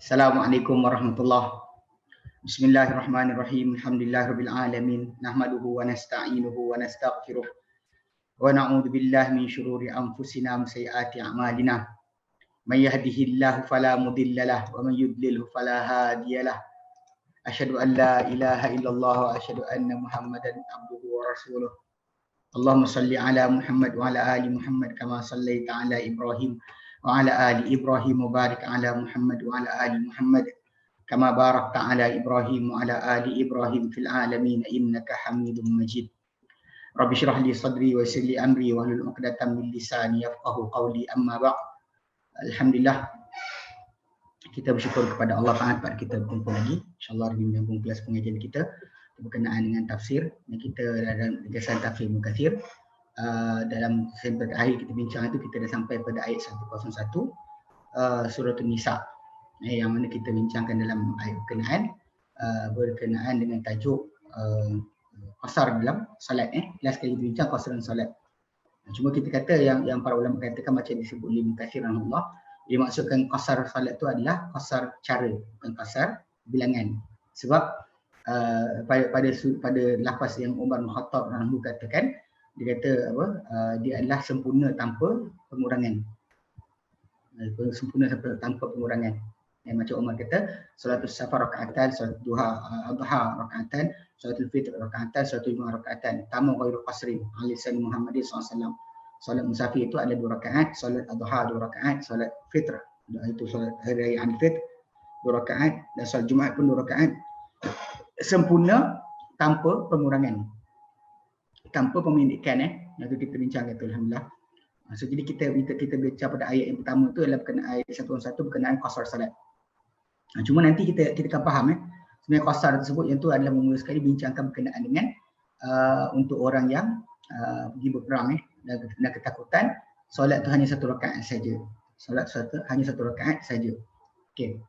Assalamualaikum warahmatullahi. Bismillahirrahmanirrahim. Alhamdulillahirabbil alamin. Nahmaduhu wa nasta'inuhu wa nastaghfiruh. Wa na'udzu billahi min syururi anfusina wa sayyiati a'malina. May yahdihillahu fala mudhillalah wa may yudlilhu fala hadiyalah. Asyhadu an la ilaha illallah wa asyhadu anna Muhammadan abduhu wa rasuluh. Allahumma shalli ala Muhammad wa ala ali Muhammad kama shallaita ala Ibrahim wa ala ali Ibrahim wa barik ala Muhammad wa ala ali Muhammad kama barakta ala Ibrahim wa ala ali Ibrahim fil alamin innaka Hamidum Majid. Rabbi shrah li sadri wa yassir li amri wa hlul 'uqdatam min lisani yafqahu qawli, amma ba'd. Alhamdulillah, kita bersyukur kepada Allah Taala pada kita berkumpul lagi. InsyaAllah hari ini menyambung kelas pengajian kita berkenaan dengan tafsir. Dan kita dalam gagasan tafsir Ibnu Katsir. Dalam sesi terakhir kita bincang itu kita dah sampai pada ayat 101 surah An-Nisa, yang mana kita bincangkan dalam ayat berkenaan dengan tajuk qasar dalam solat. Last kali kita bincang qasar dalam solat. Cuma kita kata yang para ulama katakan macam disebut oleh Ibnu Katsir rahimahullah, dia maksudkan qasar solat itu adalah qasar cara, bukan qasar bilangan. Sebab pada lafaz yang Umar bin Khattab rahimahullah katakan, dia kata apa? Dia adalah sempurna tanpa pengurangan. Sempurna tanpa pengurangan. Macam Umar kata, salatul safar rakaatan, salatul duha adha rakaatan, salatul fitr rakaatan, salatul jumaah rakaatan, tamu ghairu qasrin ali lisan Muhammadin SAW. Salat musafir itu ada 2 rakaat, salat adha 2 rakaat, salat fitr itu salat hari raya Aidil Fitr 2 rakaat, dan salat Jumaat pun 2 rakaat. Sempurna tanpa pengurangan, tanpa pemendikan. Itu kita bincang itu alhamdulillah. So, jadi kita baca pada ayat yang pertama itu adalah berkenaan ayat 101 berkenaan qasar salat. Cuma nanti kita akan faham sebenarnya qasar tersebut yang tu adalah mula sekali bincangkan berkenaan dengan untuk orang yang pergi berperang dan ketakutan, solat tu hanya 1 rakaat saja. Solat hanya 1 rakaat saja. Okey.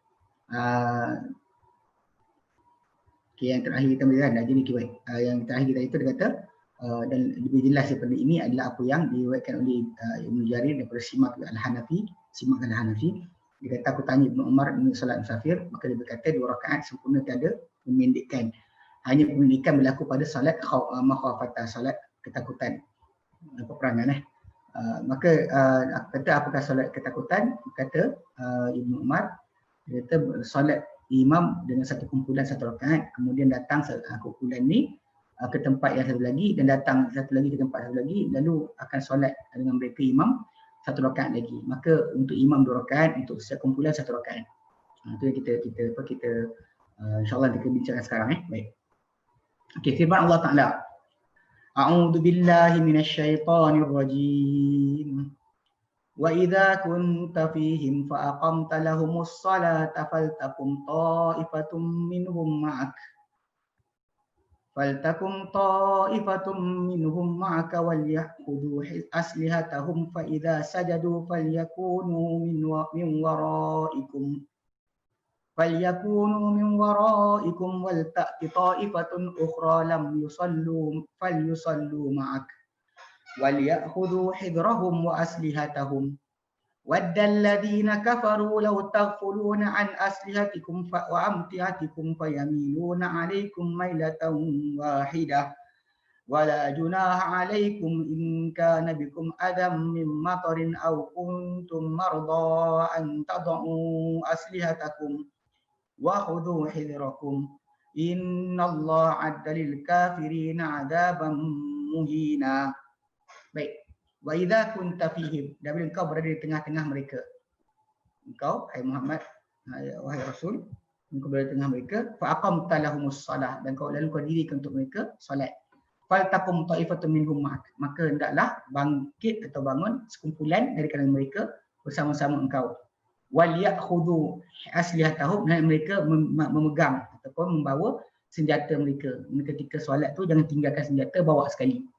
Yang terakhir kita melihat jadi yang terakhir kita itu dia kata dan lebih jelas daripada ini adalah apa yang diriwayatkan oleh Ibnu Jarir daripada Simak Al-Hanafi. Dia kata, aku tanya Ibnu Umar ini solat musafir, maka dia berkata 2 rakaat sempurna, tiada memendekkan. Hanya pemendikan berlaku pada solat makhafatan, solat ketakutan, peperangan. Maka kata apakah solat ketakutan? Kata Ibnu Umar, dia kata solat imam dengan satu kumpulan 1 rakaat, kemudian datang kumpulan ni ke tempat yang satu lagi, dan datang satu lagi ke tempat satu lagi, lalu akan solat dengan mereka imam 1 rakaat lagi. Maka untuk imam 2 rakaat, untuk setiap kumpulan 1 rakaat. Itu yang kita insya-Allah kita bincangkan sekarang. Baik. Okey, firman Allah Taala, A'udzu billahi minasyaitonir rajim. Wa idza kunta fihim fa aqamta lahumus salata faltakum ta'ifatum minhum ma'ak فَلْتَكُمْ طَائِفَةٌ مِّنْهُمْ مَعَكَ وَلْيَأْخُذُوا أَسْلِحَتَهُمْ فَإِذَا سَجَدُوا فَلْيَكُونُوا مِنْ وَرَائِكُمْ وَلْتَأْتِ طَائِفَةٌ أُخْرَى لَمْ يُصَلُّوا فَلْيُصَلُّوا مَعَكَ وَلْيَأْخُذُوا حِذْرَهُمْ وَأَسْلِحَتَهُمْ وَدَّ الَّذِينَ كَفَرُوا لَوْ تَغْفُلُونَ عَنْ أَسْلِحَتِكُمْ وَأَمْتِعَتِكُمْ فَيَمِيلُونَ عَلَيْكُمْ مَيْلَةً وَاحِدَةً وَلَا جُنَاحَ عَلَيْكُمْ إِنْ كَانَ بِكُمْ أَذًى مِّن مَطَرٍ أَوْ كُنْتُمْ مَرْضَىٰ أَنْ تَضَعُوا أَسْلِحَتَكُمْ وَخُذُوا حِذْرَكُمْ إِنَّ اللَّهَ أَعَدَّ لِلْكَافِرِينَ عَذَابًا مُهِينًا. Baik. Wa idza kunta fihim, dan bila engkau berada di tengah-tengah mereka, engkau hai Muhammad, wahai Rasul, engkau berada di tengah mereka, fa aqamta lahumus salah, dan lalu kau dirikan untuk mereka solat. Fal takum ta'ifatun minhum ma'ak, maka hendaklah bangkit atau bangun sekumpulan dari kalangan mereka bersama-sama engkau. Wal ya'khudhu aslihatahum, dan mereka memegang ataupun membawa senjata mereka. Ketika solat tu jangan tinggalkan senjata, bawa sekali.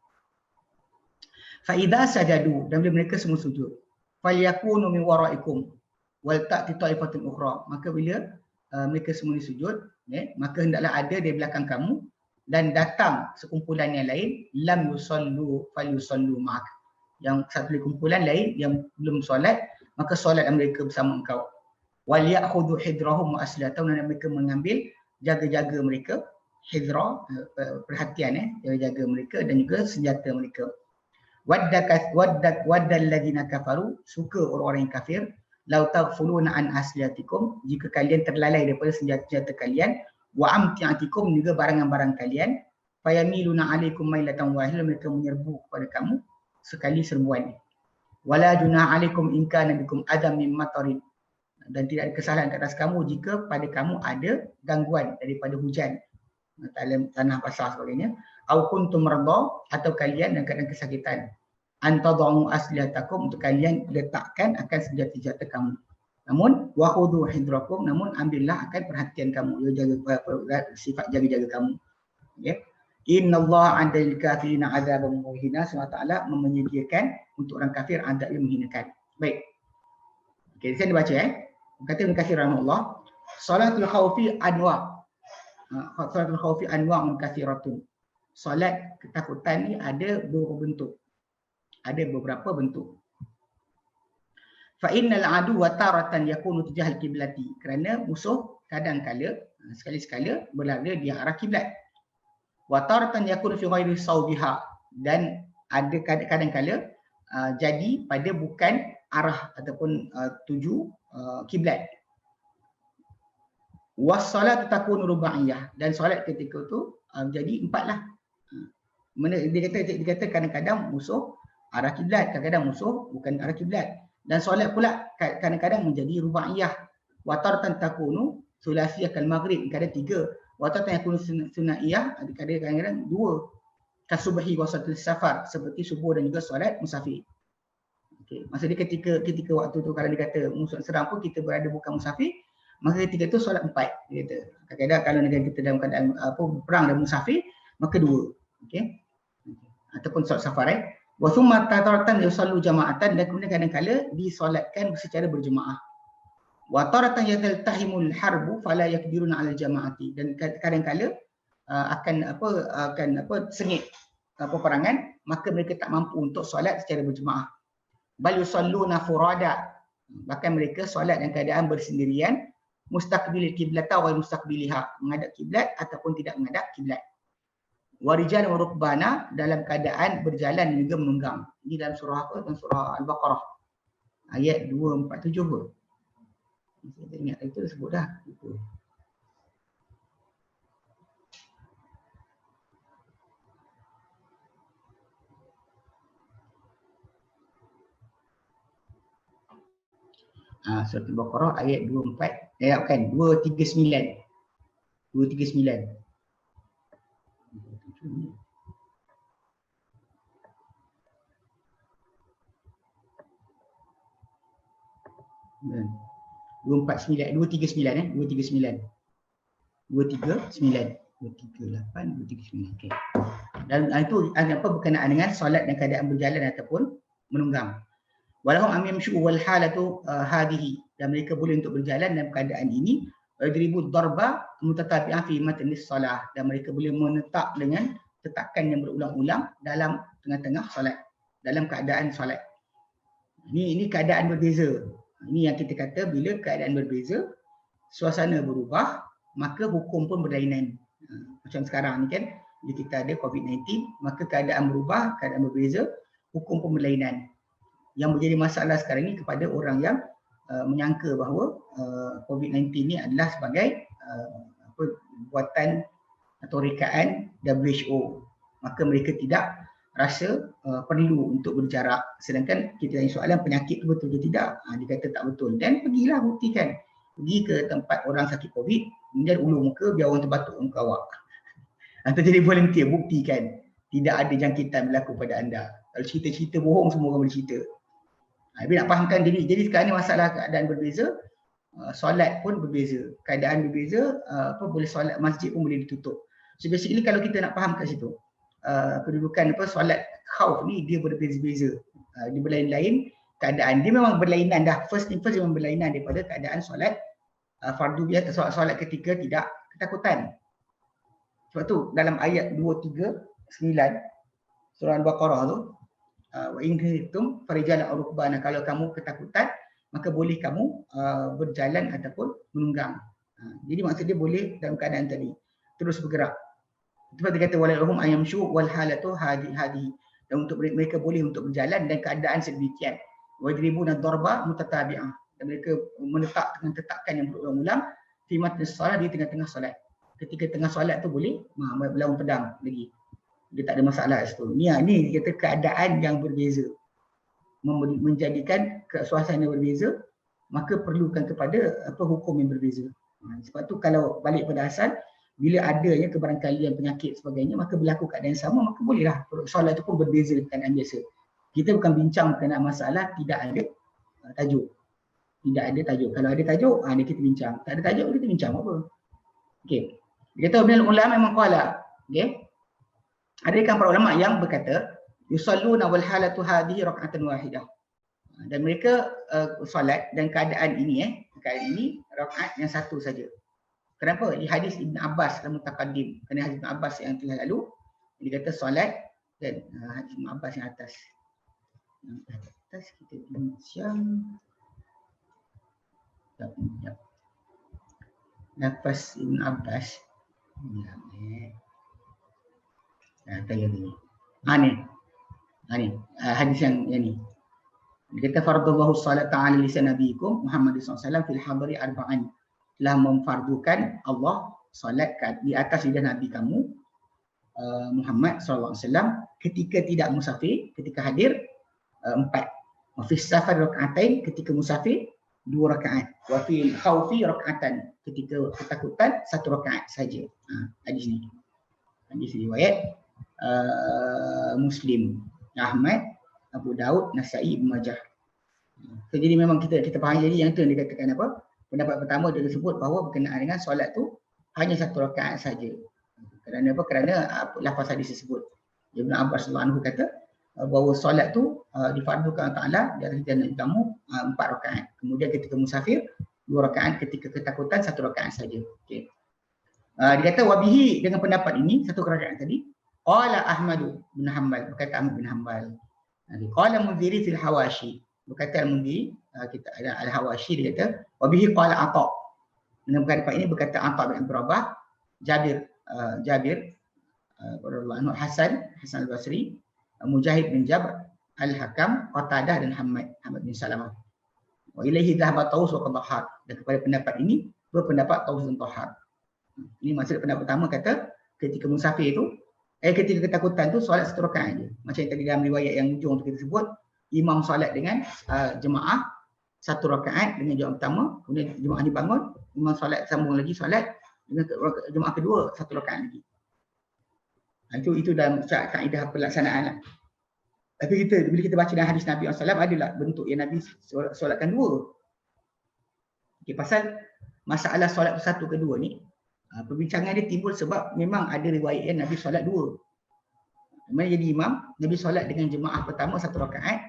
Fa'idha sajadu, dan bila mereka semua sujud, falyakunu min wara'ikum wal ta'ti ta'ifatun ukhra, maka bila mereka semua sujud, maka hendaklah ada di belakang kamu dan datang sekumpulan yang lain, lam yusallu falyusallu ma'ak, yang satu kumpulan lain yang belum solat, maka solatlah mereka bersama engkau. wal ya'khudhu hidrahum wa aslatahum, dan mereka mengambil jaga-jaga mereka, hidra perhatian, jaga-jaga mereka dan juga senjata mereka. Waddal ladzina kafaru, suka orang-orang yang kafir, lau taghfuluna an asliyatikum, jika kalian terlalai daripada senjata-senjata kalian, wa amtiatikum, juga barangan-barang kalian, fayamiluna alaikum mailatan wahidah, mereka menyerbu kepada kamu sekali serbuan. Wala junah alaikum in kana bikum adam min matarin, dan tidak ada kesalahan ke atas kamu jika pada kamu ada gangguan daripada hujan, tanah basah sebagainya. Au kuntum marda, atau kalian dalam keadaan kesakitan, antadhu aslihatakum, untuk kalian letakkan akan senjata-senjata kamu. Namun wa khudhu hidrakum, namun ambillah akan perhatian kamu, jaga sifat jaga-jaga kamu. Ya. Innallaha 'adal kafirina 'adzaban muhina, SWT menyediakan untuk orang kafir azab yang menghinakan. Baik. Okey, saya baca Kata Ibn Katsir rahimahullah, salatul khaufi anwa. Salatul khaufi anwa'un katsiratun. Solat ketakutan ni ada beberapa bentuk. Ada beberapa bentuk. Fa innal adu wa taratan yakunu tijahal kiblati, kerana musuh kadang-kala, sekali-sekala berada di arah kiblat. Wa taratan yakunu fi ghairi sawbiha, dan ada kadang-kala jadi pada bukan arah ataupun tuju kiblat. Was salatu takunu rubaiyah, dan solat ketika tu jadi 4 lah. Dia kata kadang-kadang musuh arah kiblat, kadang-kadang musuh bukan arah kiblat. Dan solat pula kadang-kadang menjadi rubaiyah. Wa taratan takunu sulasiyah kal maghrib, kadang 3. Wa taratan yakunu sunaiyah, kadang-kadang 2. Kasubhi wa salatul safar, seperti subuh dan juga solat musafir. Okey, maksudnya ketika waktu tu kalau dia kata musuh serang pun kita berada bukan musafir, maka ketika tu solat 4, dia kata. Kadang-kadang kalau negara kita dalam keadaan perang dan musafir, maka 2. Okey. Ataupun solat safar. Wa thumma taratan yusallu jama'atan, dan kemudian kadang-kala disolatkan secara berjemaah. Wa taratan yataltahimul harbu fala yakdiruna 'ala jama'ati, dan kadang-kala akan sengit peperangan, maka mereka tak mampu untuk solat secara berjemaah. Bal yusalluna furada, bahkan mereka solat dalam keadaan bersendirian, mustaqbil kiblata wa mustaqbiliha, menghadap kiblat ataupun tidak menghadap kiblat. Warijan wa rukbana, dalam keadaan berjalan juga menunggang. Ini dalam surah apa? Dalam surah Al-Baqarah ayat 247 pun. Saya ingat itu sebut dah. Surah Al-Baqarah ayat 239. 239. 239, 239 239. 239. 238, 239. Okey. Dan itu apa berkenaan dengan solat dan keadaan berjalan ataupun menunggang. Walahum amyamshu wal halatu hadhihi, dan mereka boleh untuk berjalan dalam keadaan ini. Yadribu darba mutatabi'an fi matnis solah, dan mereka boleh menetap dengan tetakan yang berulang-ulang dalam tengah-tengah solat, dalam keadaan solat. Ini keadaan berbeza. Ini yang kita kata bila keadaan berbeza, suasana berubah, maka hukum pun berlainan. Macam sekarang ni kan, bila kita ada COVID-19, maka keadaan berubah, keadaan berbeza, hukum pun berlainan. Yang menjadi masalah sekarang ni kepada orang yang menyangka bahawa COVID-19 ni adalah sebagai buatan atau rekaan WHO. Maka mereka tidak rasa perlu untuk berjarak. Sedangkan kita tanya soalan penyakit itu betul ke tidak? Dia kata tak betul. Dan pergilah buktikan. Pergi ke tempat orang sakit COVID, kemudian ulur muka, biar orang terbatuk muka awak. Atau jadi volunteer, buktikan tidak ada jangkitan berlaku pada anda. Kalau cerita-cerita bohong, semua orang boleh cerita. Tapi nak fahamkan diri. Jadi sekarang ni masalah keadaan berbeza, solat pun berbeza. Keadaan berbeza, boleh solat masjid pun boleh ditutup. So basically kalau kita nak faham kat situ, kedudukan solat khauf ni dia berbeza-beza. Dia berlain-lain keadaan. Dia memang berlainan dah. First thing first dia memang berlainan daripada keadaan solat fardu biasa, solat ketika tidak ketakutan. Sebab tu dalam ayat 239 surah Al-Baqarah tu, wa in kuntum farijalan aw rukbana, kalau kamu ketakutan maka boleh kamu berjalan ataupun menunggang. Jadi maksud dia boleh dalam keadaan tadi terus bergerak. Seperti kata walahum ayamshu wal halatu hadi, dan untuk mereka boleh untuk berjalan dan keadaan sedemikian. Wajribuna darba mutatabi'ah, dan mereka menetap dengan tetakan yang berulang-ulang fi matnis solat, di tengah-tengah solat. Ketika tengah solat tu boleh berlawan pedang lagi. Dia tak ada masalah situ. Ni kata keadaan yang berbeza. Menjadikan suasana berbeza, maka perlukan kepada hukum yang berbeza. Sebab tu kalau balik pada asal, bila adanya kebarangkalian penyakit sebagainya, maka berlaku keadaan yang sama, maka bolehlah solat itu pun berbeza dengan keadaan biasa. Kita bukan bincang berkenaan masalah tidak ada tajuk. Tidak ada tajuk. Kalau ada tajuk, ni kita bincang. Tak ada tajuk, kita bincang apa. Okey. Dia kata minal ulama memang qala. Okey. Ada kan para ulama yang berkata yusalluna wal halatu hadhihi rak'atan wahidah. Dan mereka solat dan keadaan ini rakaat yang satu saja. Kenapa? Di hadis Ibn Abbas dalam mutaqaddim. Kerana hadis Ibn Abbas yang telah lalu, dia kata solat dan hadis Ibn Abbas yang atas. Yang atas kita bincang. Sekejap. Nafas Ibn Abbas. Tanya ni. Ni. Hadis yang ni. Dia kata fardallahu salata ala lisan nabiyikum Muhammad SAW fil hadari arba'an. Telah memfardukan Allah salat di atas lidah Nabi kamu Muhammad SAW ketika tidak musafir, ketika hadir 4. Wa fi safar rak'atain, ketika musafir 2 rakaat. Wa fi khaufi rak'atan, ketika ketakutan 1 rakaat saja. Hadis ni. Hadis riwayat Muslim, Ahmad, Abu Daud, Nasai, Ibn Majah. So, jadi memang kita faham, jadi yang tu yang dikatakan apa? Pendapat pertama dia sebut bahawa berkenaan dengan solat tu hanya 1 rakaat saja. Kerana apa? Kerana lafaz hadis tersebut. Ibn Abbas radhiyallahu anhu kata bahawa solat tu difardukan Allah Taala dari jangan kamu 4 rakaat. Kemudian ketika musafir 2 rakaat, ketika ketakutan 1 rakaat saja. Okey. Dia kata wabihi, dengan pendapat ini 1 rakaat tadi. Qala Ahmad bin Hanbal, berkata Ahmad bin Hanbal. Qala Mundhiri fil Hawashi, berkata Al-Mundhiri, kita ada Al-Hawashi, dia kata wabihi qala Atha. Dengan pendapat ini berkata Atha bin Abi Rabah, Jabir radhiyallahu anhu, Hasan Al-Basri, Mujahid bin Jabr, Al-Hakam, Qatadah dan Hamad bin Salamah. Wa ilaihi dhahaba Taus wa Qadhahar, dan kepada pendapat ini berpendapat Taus dan Tahar. Ini maksud pendapat pertama, kata ketika musafir itu ketika ketakutan tu solat 1 rakaat aja. Macam yang tadi dalam riwayat yang ujung tu kita sebut, imam solat dengan jemaah 1 rakaat dengan jemaah pertama, kemudian jemaah ni bangun, imam solat sambung lagi solat dengan jemaah kedua 1 rakaat lagi. Itu dalam kaedah pelaksanaan lah. Tapi bila kita baca dalam hadis Nabi SAW, adalah bentuk yang Nabi solatkan 2. Okay, pasal masalah solat 1 ke 2 ni, perbincangan dia timbul sebab memang ada riwayat yang Nabi solat 2. Mana jadi imam, Nabi solat dengan jemaah pertama 1 rakaat,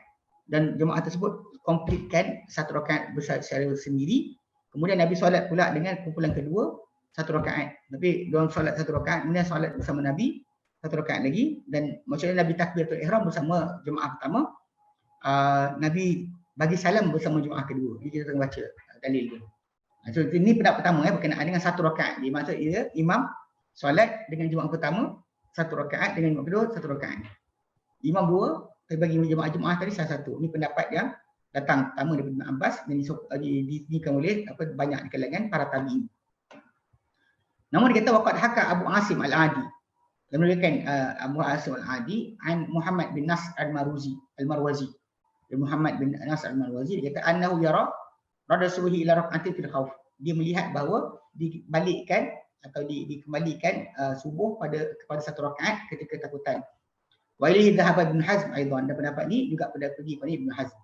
dan jemaah tersebut komplitkan 1 rakaat besar secara sendiri. Kemudian Nabi solat pula dengan kumpulan kedua 1 rakaat. Tapi diorang solat 1 rakaat, kemudian solat bersama Nabi 1 rakaat lagi, dan maksudnya Nabi takbiratul ihram bersama jemaah pertama, Nabi bagi salam bersama jemaah kedua. Jadi kita tengah baca dalil dia. So, ini pendapat pertama berkenaan dengan 1 rakaat. Dia maksud dia imam solat dengan jemaah pertama 1 rakaat, dengan jemaah kedua 1 rakaat. Imam 2, tapi bagi jemaah tadi salah 1. Ini pendapat yang datang pertama daripada Ibn Abbas dan didirikan oleh banyak di kalangan para tabi'in. Namun dia kata waqad haka Abu Asim Al-Adi. Dia meriwayatkan Abu Asim Al-Adi an Muhammad bin Nasr Al-Marwazi. Muhammad bin Nasr Al-Marwazi, dia kata annahu yara rada subuhi ila rak'atin fil khauf. Dia melihat bahawa dibalikkan atau dikembalikan subuh kepada 1 rakaat ketika ketakutan. Wa ilaihi dhahaba Ibn Hazm aidan, dan pendapat ni juga pergi kepada Ibn Hazm.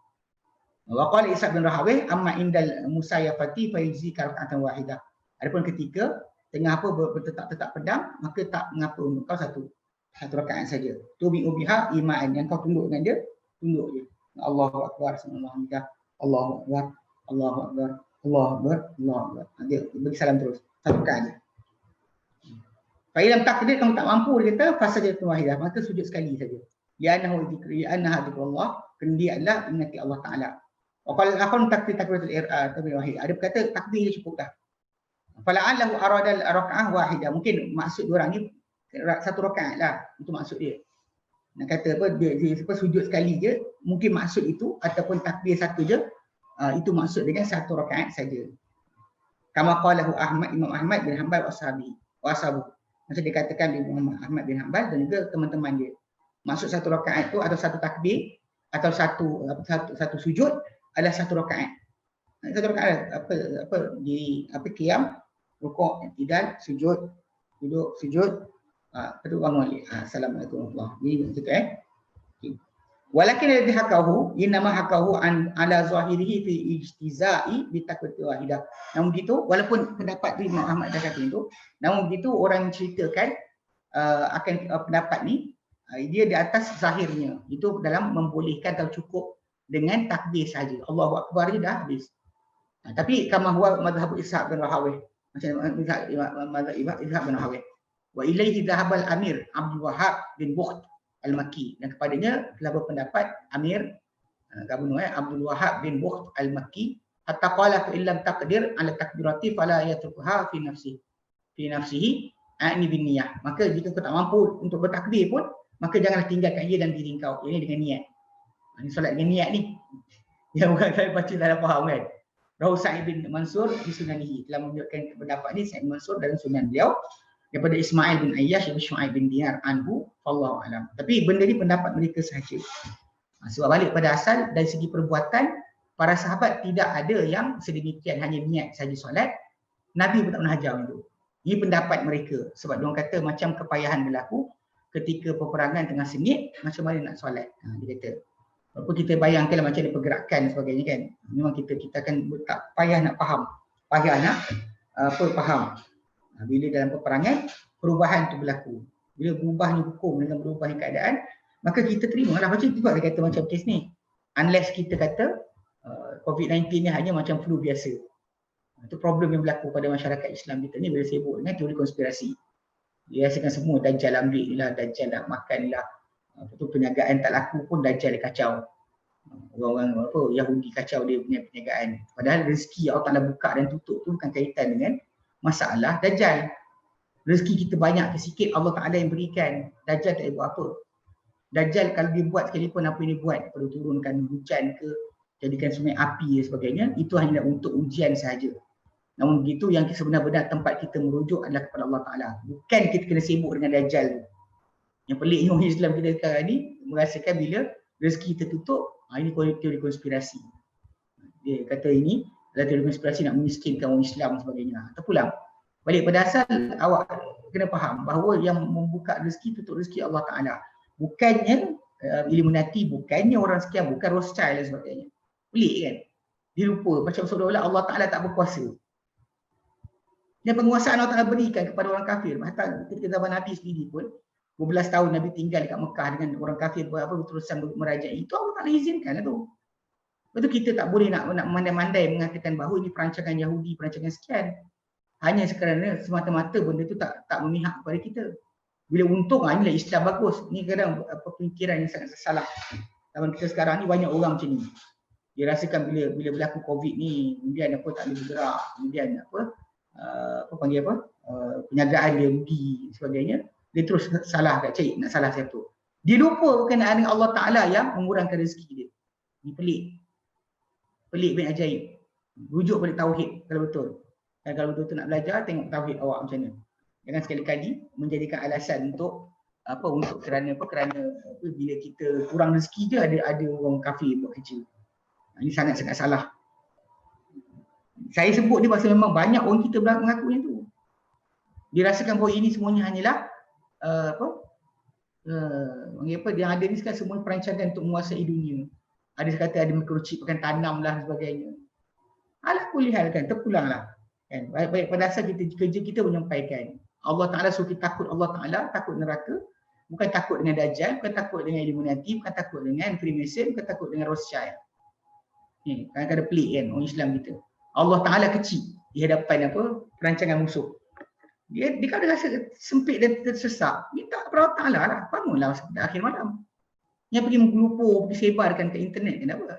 Wa qala Isa bin Rahawih amma indal musayafati fa yujzika rak'atan wahidah. Adapun ketika tengah bertetap pedang, maka tak mengapa untuk kau satu rakaat saja. Tubi'u biha iman, yang kau tunduk dengan dia, tunduk je. Allahu akbar, subhanallah, Allahu akbar, Allahu akbar, Allahu akbar, Allahu akbar. Dia bagi salam terus. 1 rakaat je. Fa ilam takdir, kamu tak mampu, dia kata fasajatun wahidah, maka sujud sekali saja. Ya annahu dzikri, ya annaha dzikrullah, kerana dia adalah ingati Allah Taala. Qala al-akhar takbiratul takbir wahid. Ada berkata takbir je cukup dah. Fala'allahu arada raka'ah wahidah. Mungkin maksud dia orang ni satu rakaat lah. Itu maksud dia. Nak kata apa, dia sujud sekali je, mungkin maksud itu, ataupun takbir satu je, itu maksud dengan satu rakaat saja. Kama qalahu Ahmad, Imam Ahmad bin Hanbal wa ashabu. Maksud dia katakan di Muhammad Ahmad bin Hanbal dan juga teman-teman dia. Maksud satu rakaat itu atau satu takbir atau satu sujud adalah satu rakaat. Satu rakaat apa qiyam, rukuk, i'tidal, sujud, duduk, sujud, lepas tu bangun balik. Assalamualaikum warahmatullahi wabarakatuh. Walakin alladhi hakahu innama hakahu ala zahirihi fi ijtizai bi takbiratul wahidah. Namun begitu, walaupun pendapat Imam Ahmad dah kata itu, namun begitu orang ceritakan akan pendapat ni dia di atas zahirnya. Itu dalam membolehkan atau cukup dengan takbir saja. Allahu akbar je dah habis. Tapi kama huwa mazhab Ishaq bin Rahawih. Macam mazhab Ishaq bin Rahawih. Wa ilaihi dhahaba al-Amir Abdul Wahhab bin Bukht al-Makki, dan kepadanya telah berpendapat Amir Abdul Wahhab bin Bukht al-Makki, hatta qala fa illam taqdir ala takbirati fala yatrukuha fi nafsihi a'ni bin niyah. Maka jika kau tak mampu untuk bertakbir pun, maka janganlah tinggalkan ia dalam diri kau. Ini dengan niat. Ini solat dengan niat ni. Yang bukan saya baca dalam faham kan. Rawi Sa'id bin Mansur di Sunanihi telah menunjukkan pendapat ini Sa'id Mansur dalam sunan beliau daripada Ismail bin Ayyash dan Syu'aib bin Dinar anhu, wallahu alam. Tapi benda ni pendapat mereka sahaja. Sebab balik pada asal dari segi perbuatan, para sahabat tidak ada yang sedemikian, hanya niat saja solat. Nabi pun tak pernah ajar itu. Ini pendapat mereka. Sebab diorang kata macam kepayahan berlaku ketika peperangan tengah sengit, macam mana nak solat. Dia kata, apa kita bayangkanlah macam ada pergerakan dan sebagainya kan. Memang kita akan tak payah nak faham. Payah nak faham. Bila dalam peperangan, perubahan tu berlaku. Bila berubahnya hukum dengan berubahnya keadaan, maka kita terima lah. Macam tu dia kata macam kes ni. Unless kita kata COVID-19 ni hanya macam flu biasa. Itu problem yang berlaku pada masyarakat Islam kita ni bila sibuk dengan teori konspirasi. Dia rasakan semua Dajjal ambil ni lah, Dajjal nak makan ni lah. Perniagaan tak laku pun Dajjal dia kacau. Orang-orang Yahudi kacau dia punya perniagaan. Padahal rezeki Allah Ta'ala buka dan tutup tu bukan kaitan dengan masalah Dajjal. Rezeki kita banyak ke sikit Allah Ta'ala yang berikan. Dajjal tak buat apa. Dajjal kalau dia buat sekalipun apa yang dia buat, perlu turunkan hujan ke, jadikan sungai api dan sebagainya, itu hanya untuk ujian sahaja. Namun begitu yang sebenar-benar tempat kita merujuk adalah kepada Allah Ta'ala. Bukan kita kena sibuk dengan Dajjal. Yang peliknya orang Islam kita sekarang ni merasakan bila rezeki tertutup, ini teori konspirasi. Dia kata ini adalah teori konspirasi nak memiskinkan orang Islam dan sebagainya. Terpulang. Balik pada asal, awak kena faham bahawa yang membuka rezeki, tutup rezeki Allah Ta'ala. Bukannya Illuminati, bukannya orang sekian, bukan Rothschild dan sebagainya. Pelik kan? Dia lupa macam seolah-olah Allah Ta'ala tak berkuasa. Dan penguasaan Allah Ta'ala berikan kepada orang kafir. Hatta ketika zaman Nabi sendiri pun, 12 tahun Nabi tinggal dekat Mekah dengan orang kafir berterusan merajai. Itu Allah Ta'ala izinkan lah tu. Lepas tu kita tak boleh nak mandai-mandai mengatakan bahawa ini perancangan Yahudi, perancangan sekian. Hanya sekarang semata-mata benda tu tak memihak kepada kita. Bila untung, inilah Islam bagus. Ini kadang pemikiran yang sangat salah. Zaman kita sekarang ni banyak orang macam ni. Dia rasakan bila berlaku COVID ni, kemudian tak boleh bergerak, kemudian penjagaan dia rugi sebagainya. Dia terus salah kat cik, nak salah satu. Dia lupa berkenaan dengan Allah Ta'ala yang mengurangkan rezeki dia. Ini pelik. Pelik bin ajaib. Rujuk pada tauhid kalau betul. Dan kalau betul-betul nak belajar, tengok tauhid awak macam mana. Jangan sekali-kali menjadikan alasan untuk kerana bila kita kurang rezeki je ada orang kafir buat kerja. Ini sangat-sangat salah. Saya sebut ni pasal memang banyak orang kita mengaku yang tu. Dirasakan bahawa ini semuanya hanyalah yang ada ni sekarang semua perancangan untuk menguasai dunia. Ada kata ada microchip akan tanam lah sebagainya. Alah kulihal kan, terpulanglah. Kan? Baik pada asal kerja kita menyampaikan. Allah Ta'ala suruh kita takut Allah Ta'ala, takut neraka. Bukan takut dengan Dajjal, bukan takut dengan Illuminati, bukan takut dengan Freemason, bukan takut dengan Rothschild. Kadang-kadang pelik kan orang Islam kita. Allah Ta'ala kecil di hadapan perancangan musuh. Dia kalau rasa sempit dan tersesak, minta kepada Allah Ta'ala lah. Bangunlah akhir malam. Yang pergi menggelupur, pergi sebarkan ke internet, kenapa?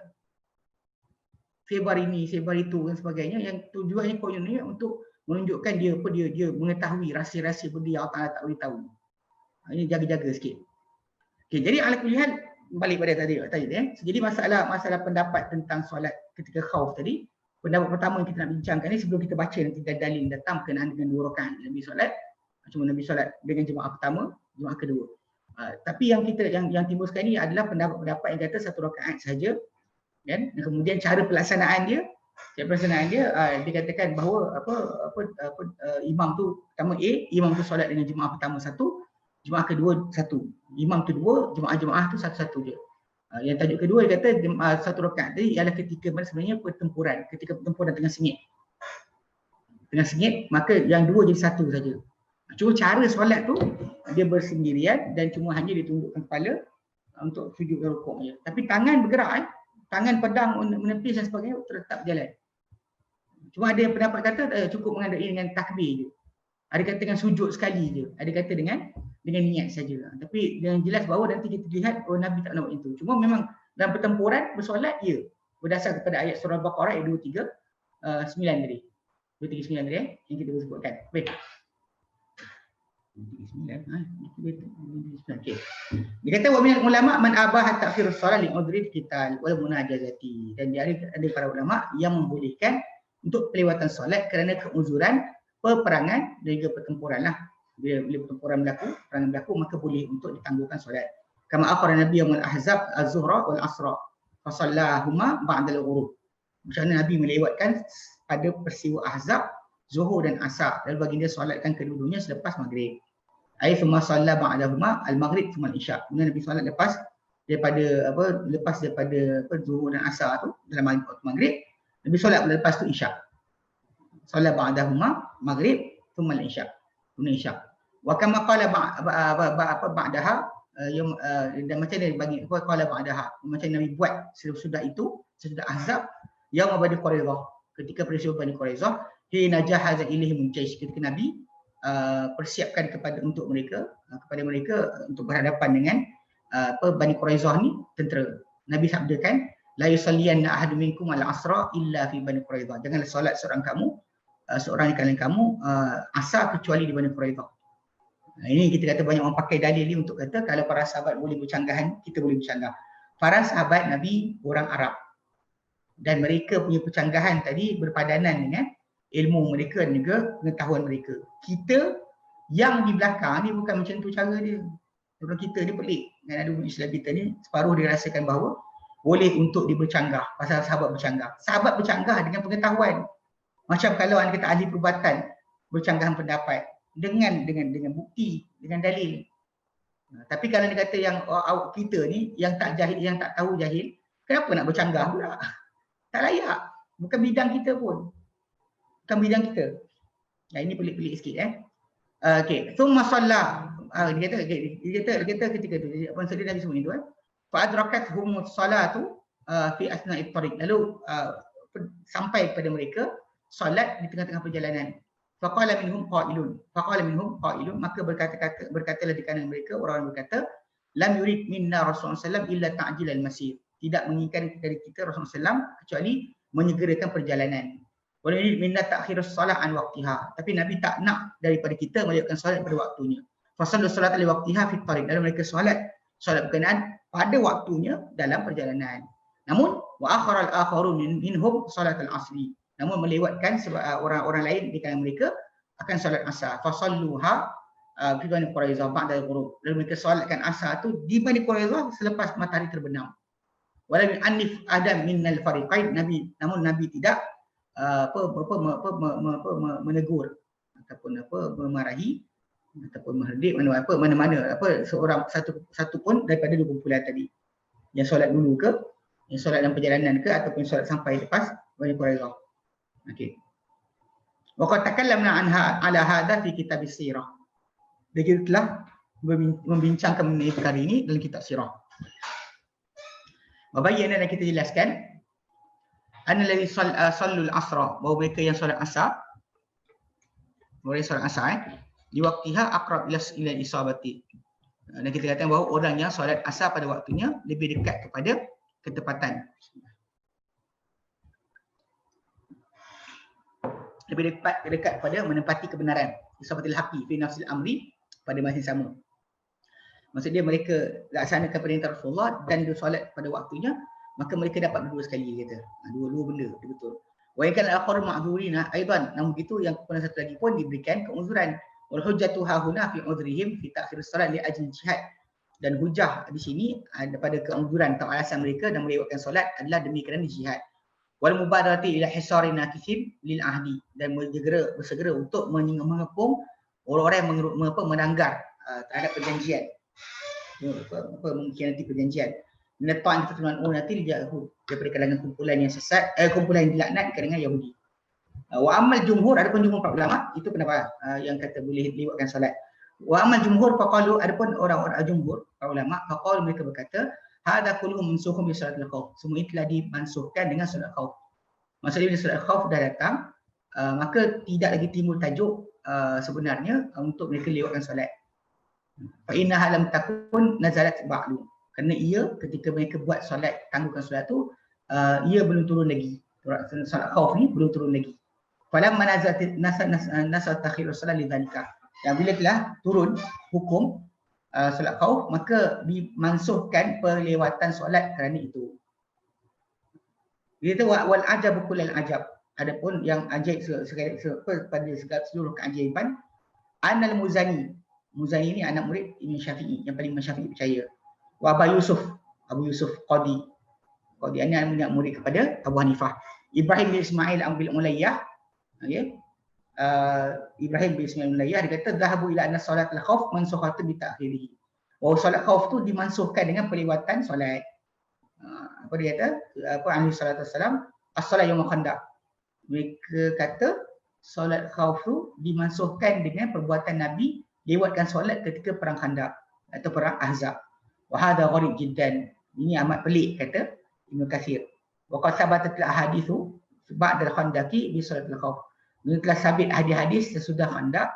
sebar ini, sebar itu dan sebagainya, yang tujuannya kononnya untuk menunjukkan dia mengetahui rahsia-rahsia benda yang Allah tak boleh tahu. Ini jaga-jaga sikit. Okey, jadi ala kulihat balik pada tadi Jadi masalah pendapat tentang solat ketika khauf tadi, pendapat pertama yang kita nak bincangkan ni sebelum kita baca nanti dalil datang berkenaan dengan 2 rakaat Nabi solat. Cuma Nabi solat dengan jemaah pertama, jemaah kedua. Tapi yang timbul sekarang ni adalah pendapat yang kata 1 rakaat saja, kan? Dan kemudian cara pelaksanaan dia dikatakan bahawa imam tu pertama imam tu solat dengan jemaah pertama 1, jemaah kedua 1. Imam tu 2, jemaah tu 1-1 je. Yang tajuk kedua dia kata 1 rakaat tadi ialah ketika sebenarnya ketika pertempuran tengah sengit, maka yang 2 jadi 1 saja. Cuma cara solat tu dia bersendirian dan cuma hanya ditundukkan kepala untuk sujud dan rukuk je. Tapi tangan bergerak, tangan pedang menepis dan sebagainya tetap jalan. Cuma ada yang pendapat kata cukup mengandai dengan takbir je. Ada kata dengan sujud sekali je. Ada kata dengan niat saja. Tapi yang jelas bahawa nanti kita lihat Nabi tak nak buat itu. Cuma memang dalam pertempuran bersolat berdasar kepada ayat surah Al-Baqarah ayat 239 tadi. 239 tadi yang kita sebutkan. Baik. 239. Okey. Dia kata wa minal ulama man abaha ta'khirus solat li udhri qital wal munajazati. Dan dia ada para ulama yang membolehkan untuk pelewatan solat kerana keuzuran peperangan dan juga pertempuran lah. Bila pertempuran perang berlaku, maka boleh untuk ditangguhkan solat. Kama akhara Nabi yaumul ahzab az-zuhra wal asra fa sallahuma ba'da al-ghurub. Macam mana Nabi melewatkan pada peristiwa Ahzab, Zuhur dan Asar, lalu baginda solatkan kedua-duanya selepas maghrib. Ai thumma salla ba'dahuma al-maghrib thumma al-isya. Kemudian Nabi solat lepas daripada Zuhur dan Asar tu dalam maghrib, Nabi solat lepas tu isya. Solat ba'dahuma maghrib thumma al-isya. Kemudian isya. Wa kama qala ba'daha dan macam dia bagi qala ba'daha, macam Nabi buat sesudah Ahzab yaum Bani Quraidah, ketika peristiwa Bani Quraidah, hina jahaza ilaihim jaysh, ketika Nabi persiapkan kepada mereka untuk berhadapan dengan Bani Quraidah ni, tentera. Nabi sabdakan la yusalliyanna ahadun minkum al-asra illa fi Bani Quraidah. Janganlah solat seorang di kalangan kamu asar kecuali di Bani Quraidah. Ini kita kata banyak orang pakai dalil ni untuk kata kalau para sahabat boleh bercanggahan, kita boleh bercanggah. Para sahabat Nabi orang Arab dan mereka punya percanggahan tadi berpadanan dengan ilmu mereka dan juga pengetahuan mereka. Kita yang di belakang ni bukan macam tu cara dia. Orang kita ni pelik. Dengan ada Islam kita ni, separuh dia rasakan bahawa boleh untuk dibercanggah pasal sahabat bercanggah. Sahabat bercanggah dengan pengetahuan. Macam kalau anda kata ahli perubatan bercanggahan pendapat dengan bukti, dengan dalil. Tapi kalau dia kata yang kita ni yang tak tahu jahil, kenapa nak bercanggah pula? Tak layak. Bukan bidang kita pun. Bukan bidang kita. Nah, ini pelik-pelik sikit okey. Thumma salla. Dia kata ketika tu apa maksud dia Nabi sebut itu fa adrakathum salatu fi asna'it tariq. Lalu sampai kepada mereka solat di tengah-tengah perjalanan. Faqala minhum qailun. Maka berkatalah di kalangan mereka orang berkata, lam yurid minna Rasulullah sallallahu illa ta'jil al-masir. Tidak menginginkan dari kita Rasulullah SAW kecuali menyegerakan perjalanan. Wa yurid minna ta'khirus salah an waqtiha. Tapi Nabi tak nak daripada kita melewatkan solat pada waktunya. Fasallu salat li waqtiha fi tariq. Lalu mereka solat berkenaan pada waktunya dalam perjalanan. Namun wa akhara al-akharun minhum salat al-asri. Namun melewatkan orang-orang lain di kalangan mereka akan solat asar. Fasalluha fi Bani Quraidah ba'da al-ghurub. Lalu mereka solatkan asar tu di Bani Quraidah selepas matahari terbenam. Walam anif adam minnal fariqain. Namun Nabi tidak menegur ataupun memarahi ataupun menghardik mana-mana seorang satu pun daripada dua kumpulan tadi, yang solat dulu ke, yang solat dalam perjalanan ke, ataupun solat sampai lepas Bani Quraidah. Okey. Wa qad takallamna anha ala hadha fi kitab as-sirah. Kita telah membincangkan mengenai perkara ini dalam kitab sirah. Wabayyana, dan kita jelaskan annalladzi sallul asra, bahawa mereka yang solat asar, di waqtiha aqrab ila isabati. Dan kita katakan bahawa orang yang solat asar pada waktunya lebih dekat kepada ketepatan. lebih dekat pada menepati kebenaran. Isabatul haqi fi nafsil amri, pada masa yang sama. Maksudnya mereka laksanakan perintah Rasulullah dan dia solat pada waktunya, maka mereka dapat dua sekali, dia kata. Dua benda, betul. Wa in kana al-akhar ma'dzurina aidan, namun begitu yang kemudian satu lagi pun diberikan keuzuran. Wal hujjatu hahuna fi udhrihim fi ta'khir as-salat li ajli jihad. Dan hujah di sini pada keuzuran atau alasan mereka dan melewatkan solat adalah demi kerana jihad. Wal mubadarati ila hisari nakisin lil ahdi, dan bersegera untuk mengepung orang-orang yang melanggar terhadap perjanjian. Mengkhianati perjanjian. Menetapkan keturunan nanti dijauh daripada kalangan kumpulan yang sesat, kumpulan yang dilaknat kalangan Yahudi. Wa amal jumhur, adapun jumhur para ulama itu pendapat yang kata boleh lewatkan solat. Wa amal jumhur faqalu, adapun orang-orang jumhur para ulama faqalu, mereka berkata hadza kulluhu mansukhun bi salatil khauf, semua ini telah dimansuhkan dengan solat khauf. Maksudnya bila solat khauf dah datang, maka tidak lagi timbul tajuk sebenarnya untuk mereka lewatkan solat. Fa inna lam takun nazalat ba'du, kerana ia ketika mereka buat solat, tangguhkan solat tu, ia belum turun lagi. Solat khauf ni belum turun lagi. Falamma nazalat takhirus salat lidzalika, dan bila telah turun hukum solat khauf, maka dimansuhkan perlewatan solat kerana itu. Dia kata wal ajab kullal ajab, adapun yang ajaib pada segala seluruh keajaiban, anal Muzani ni anak murid Imam Syafi'i, yang paling Imam Syafi'i percaya. Wa Abu Yusuf Qadi ini anak murid kepada Abu Hanifah. Ibrahim bin Ismail bin Ulayyah, okay. Ibrahim bin Ismail bin Ulayyah, dia kata dhahabu ila anna salat al-khauf mansukhatun bi ta'khirihi. Solat khauf tu dimansuhkan dengan perlewatan solat. Apa dia kata? Alaihi salatu wassalam, as-salat yaumul khandaq. Mereka kata solat khauf tu dimansuhkan dengan perbuatan Nabi lewatkan solat ketika perang Khandaq atau perang Ahzab. Wa hadha gharib jiddan. Ini amat pelik, kata Ibnu Katsir. Wa qad thabatat al-ahadithu ba'da al-khandaqi bi salat al-khauf. Ini telah sabit hadis-hadis sesudah Khandaq,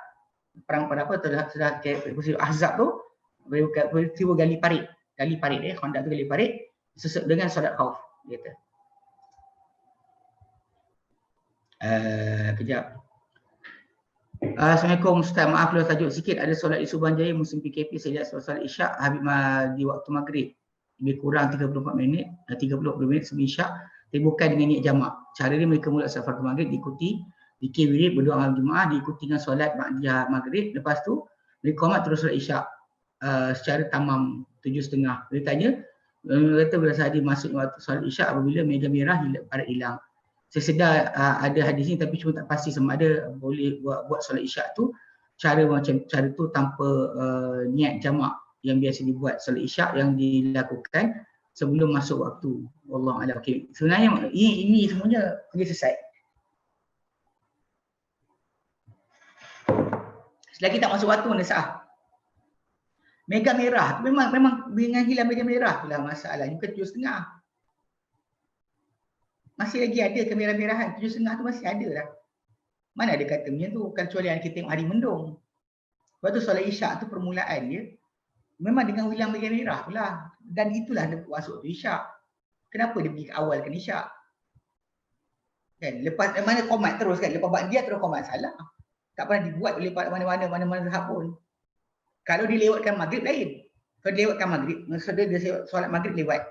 perang apa sudah peristiwa Ahzab tu, peristiwa gali parit Khandaq tu gali parit dengan solat khauf, dia kata. Kejap. Assalamualaikum Ustaz, maaf kalau tajuk sikit. Ada solat di Subang Jaya musim PKP, saya lihat solat Isyak habis di waktu maghrib, lebih kurang 34 minit, 30 minit sebelum Isyak, tapi bukan dengan niat jamak. Cara dia mereka mula solat fardu maghrib, diikuti zikir wirid, berdoa malam Jumaat, diikuti dengan solat ba'diyah maghrib, lepas tu mereka qomat terus solat Isyak secara tamam 7.30. Dia tanya, kata bila sahaja masuk waktu solat Isyak apabila mega merah hilang. Saya sedar ada hadis ni, tapi cuma tak pasti sama ada boleh buat solat Isyak tu cara tu tanpa niat jamak yang biasa dibuat solat Isyak yang dilakukan sebelum masuk waktu. Wallahu a'lam. Okey. Sebenarnya ini semuanya pergi sesat. Selagi tak masuk waktu mana sah. Mega merah memang dengan hilang mega merah itulah masalah. Bukan 7.30. Masih lagi ada kemerah-merahan, 7.30 tu masih ada lah. Mana ada kata macam tu, kecuali kita tengok hari mendung. Lepas tu solat Isyak tu permulaan dia memang dengan hilang mega merah pula. Dan itulah dia masuk tu Isyak. Kenapa dia pergi awalkan Isyak? Kan lepas mana qomat terus kan, lepas ba'diyah terus qomat, salah. Tak pernah dibuat oleh mana-mana zahab pun. Kalau dilewatkan maghrib lain. Kalau dilewatkan maghrib, maksudnya dia solat maghrib lewat.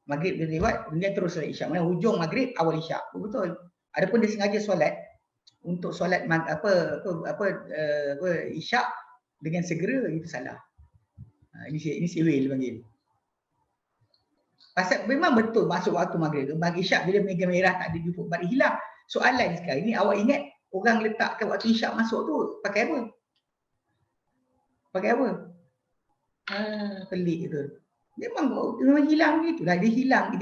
Maghrib dia lewat, kemudian terus solat Isyak. Mana hujung maghrib, awal Isyak. Betul. Adapun dia sengaja solat untuk solat Isyak dengan segera, itu salah. Ini siwil dia panggil. Pasal memang betul masuk waktu maghrib tu, bagi Isyak bila mega merah tak ada jumpa balik hilang. Soalan sekarang ni, awak ingat orang letakkan waktu Isyak masuk tu pakai apa? Pakai apa? Pelik tu. Memang hilang gitulah, dia hilang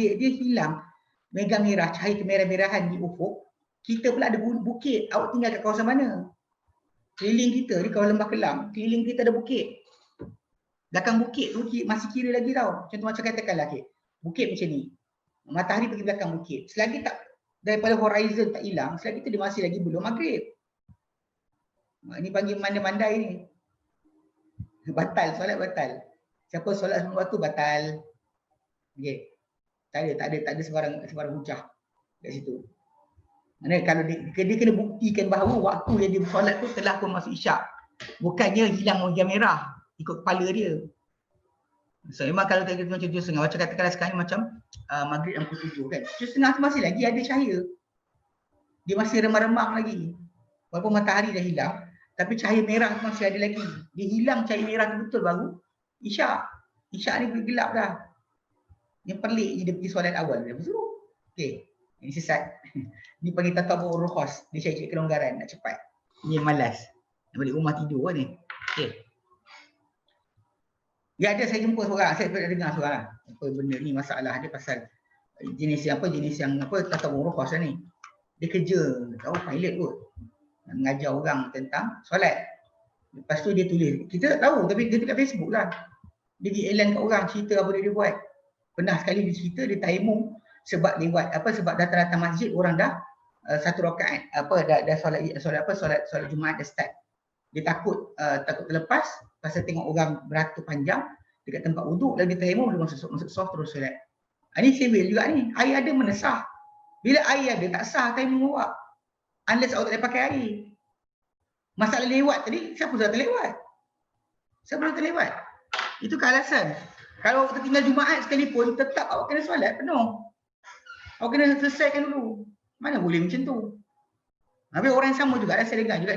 mega merah, cahaya kemerah-merahan di ufuk. Kita pula ada bukit. Awak tinggal kat kawasan mana? Keliling kita di kawasan Lembah Kelang, keliling kita ada bukit. Belakang bukit tu masih kira lagi tau. Contoh macam katakanlah bukit macam ni, matahari pergi belakang bukit, selagi tak daripada horizon tak hilang, selagi tu dia masih lagi belum maghrib. Ini panggil mandai-mandai ni. Batal, solat batal. Siapa solat sebelum waktu batal. Okey. Tak ada sebarang hujah kat situ. Mana kalau dia kena buktikan bahawa waktu yang dia solat tu telah pun masuk isyak. Bukannya hilang warna merah ikut kepala dia. So memang kalau kita macam 7.30, macam katakanlah sekarang macam maghrib yang pukul 7 kan. 7.30 tu masih lagi ada cahaya. Dia masih remang-remang lagi. Walaupun matahari dah hilang, tapi cahaya merah tu masih ada lagi. Dia hilang cahaya merah tu betul baru isyak. Isyak ni boleh gelap dah. Yang pelik je dia pergi solat awal dia bersuruh. Okey, ini sesat. Ni panggil tatabur rukhas. Dia cari kelonggaran nak cepat. Ni yang malas. Nak balik rumah tidur ni. Okey. Ya ada saya jumpa seorang, saya pernah dengar seorang apa benda ni masalah dia pasal jenis yang tatabur rukhas ni. Dia kerja, tahu pilot kot. Mengajar orang tentang solat. Lepas tu dia tulis, kita tak tahu tapi dia dekat Facebook lah. Dia pergi elan kat orang cerita apa dia buat. Pernah sekali dia cerita dia tayammum sebab lewat sebab datang-datang masjid orang dah satu rakaat dah solat Jumaat dah start. Dia takut terlepas pasal tengok orang beratur panjang dekat tempat wuduk lalu dia tayammum dia masuk soft terus solat. Ini civil juga ni. Air ada mana sah. Bila air ada tak sah tayammum awak. Unless awak tak boleh pakai air. Masalah lewat tadi siapa sudah terlewat? Siapa sudah terlewat? Itu kealasan. Kalau awak tertinggal Jumaat sekalipun tetap awak kena solat penuh. Awak kena selesaikan dulu. Mana boleh macam tu. Habis orang yang sama juga saya dengar juga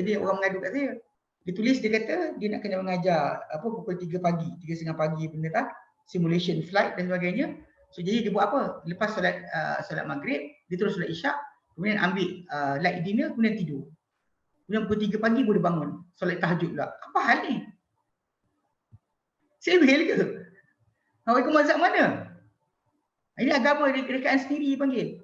dia orang mengadu kat saya. Dia tulis dia kata dia nak kena mengajar pukul 3 pagi, 3.30 pagi benda tak, simulation flight dan sebagainya. So jadi dia buat apa? Lepas solat maghrib, dia terus solat isyak, kemudian ambil light dinner, kemudian tidur. Kemudian pukul 3 pagi boleh bangun, solat tahajud pula. Apa hal ni? Civil ke? Awak ikut mazhab mana? Ini agama rekaan sendiri panggil.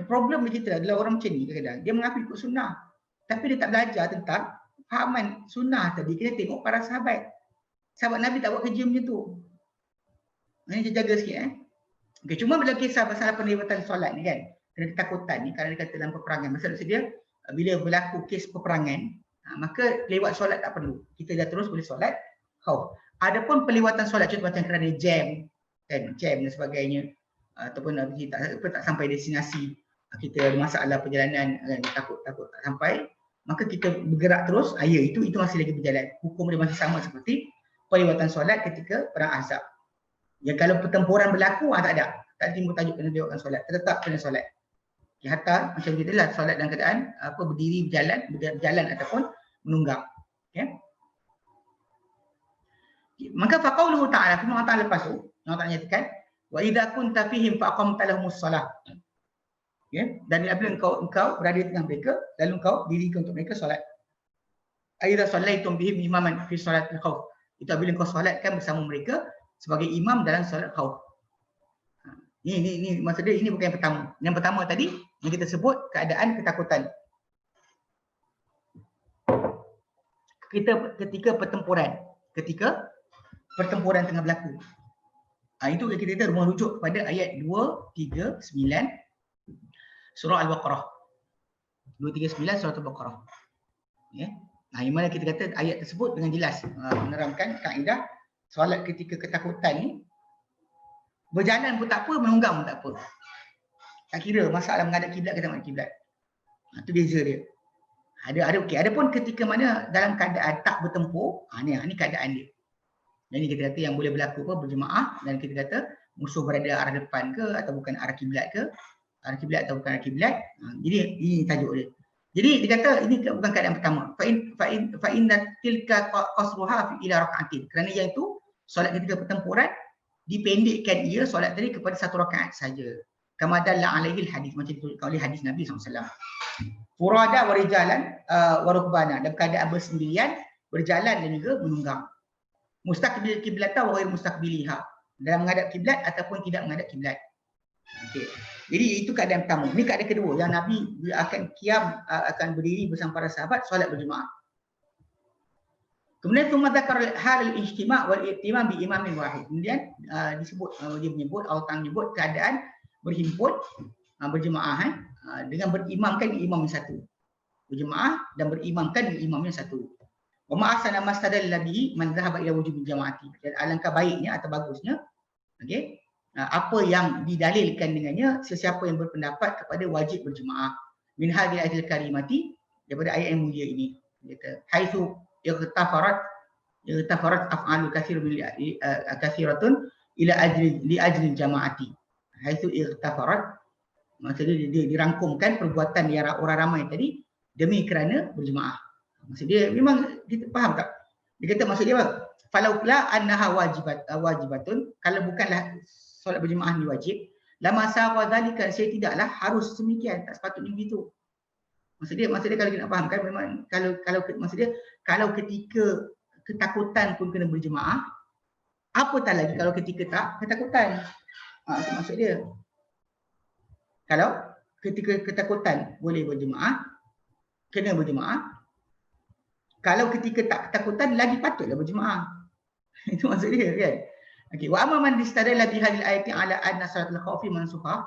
Problem kita adalah orang macam ni kadang-kadang. Dia mengaku ikut sunnah. Tapi dia tak belajar tentang fahaman sunnah tadi. Kita tengok para sahabat. Sahabat Nabi tak buat kerja macam tu. Ini jaga sikit. Okay, cuma bila kisah pasal penlewatan solat ni kan. Kena ketakutan ni kerana dia kata dalam peperangan. Maksud dia bila berlaku kes peperangan. Maka lewat solat tak perlu. Kita dah terus boleh solat khauf. Adapun pelewatan solat contoh macam kerana jam dan sebagainya ataupun tak sampai destinasi, kita ada masalah perjalanan takut tak sampai, maka kita bergerak terus, itu masih lagi berjalan. Hukum dia masih sama seperti pelewatan solat ketika perang Ahzab. Ya kalau pertempuran berlaku tak ada. Tak timbul tajuk kena lewatkan solat, tetap kena solat. Hatta macam gitulah solat dalam keadaan berdiri berjalan ataupun menunggang. Okay? Maka faqauluhu ta'ala, firman Allah lepas tu Allah Ta'ala nyatakan wa idza kunta fihim faqamta lahumus salah. Okay? Dan apabila engkau berada di tengah mereka lalu engkau dirikan untuk mereka solat. Aidza sallaitum bihim imaman fi salatil khauf. Itu apabila engkau solatkan bersama mereka sebagai imam dalam solat khauf. Ini maksud dia, ini bukan yang pertama. Yang pertama tadi yang kita sebut keadaan ketakutan. Ketika pertempuran tengah berlaku. Itu kita kata merujuk kepada ayat 239 surah Al-Baqarah. 239 surah Al-Baqarah. Ya. Yang mana kita kata ayat tersebut dengan jelas menerangkan kaedah solat ketika ketakutan ni berjalan pun tak apa, menunggang pun tak apa. Tak kira masalah menghadap kiblat ke tak menghadap kiblat. Itu beza dia. Okey. Adapun ketika mana dalam keadaan tak bertempur, ni keadaan dia. Jadi kita kata yang boleh berlaku berjemaah dan kita kata musuh berada arah depan ke atau bukan arah kiblat ke, arah kiblat atau bukan arah kiblat. Jadi ini tajuk dia. Jadi dia kata ini bukan keadaan pertama. Fa in tilka qasruha ila rak'atin. Kerana yang itu solat ketika pertempuran dipendekkan ia solat tadi kepada satu rakaat saja. Kama dalla alaihi hadis, macam ditunjukkan oleh hadis Nabi SAW. Furada wa rijalan wa rukbana, dalam keadaan bersendirian, berjalan dan juga menunggang. Mustaqbil kiblata wa ghair mustaqbiliha, dalam menghadap kiblat ataupun tidak menghadap kiblat. Okey. Jadi itu keadaan pertama. Ini keadaan kedua yang Nabi akan akan berdiri bersama para sahabat solat berjemaah. Kemudian thumma dzakara hal al-ijtima' wal i'timam bi imamin wahid. Kemudian dia menyebut keadaan berhimpun berjemaah dengan berimamkan imam yang satu. Berjemaah dan berimamkan imam yang satu. Wa ma'asana mastadalla bihi man dhahaba ila wujubil jamaati. Dan alangkah baiknya atau bagusnya, okey, apa yang didalilkan dengannya, sesiapa yang berpendapat kepada wajib berjemaah min hadhihi ayatil karimati, daripada ayat yang mulia ini, kata haitsu irtafarat af'alu kathiratun ila ajli jamaati. Haitsu irtafarat, maksudnya dia dirangkumkan perbuatan yang orang ramai tadi demi kerana berjemaah. Maksud dia memang kita faham tak? Dia kata maksud dia apa? Falau la annaha wajibatun, kalau bukanlah solat berjemaah ni wajib, lama sawa zalika, saya tidaklah harus semikian, tak sepatutnya begitu. Maksud dia kalau kita nak fahamkan, memang kalau maksud dia kalau ketika ketakutan pun kena berjemaah, apatah lagi kalau ketika tak ketakutan. Maksud dia kalau ketika ketakutan boleh berjemaah, kena berjemaah. Kalau ketika tak ketakutan lagi patutlah berjemaah. Itu maksud dia kan. Okey, wa amma man istadalla bi hadhihi al-ayati ala anna salatul khawfi mansukhatun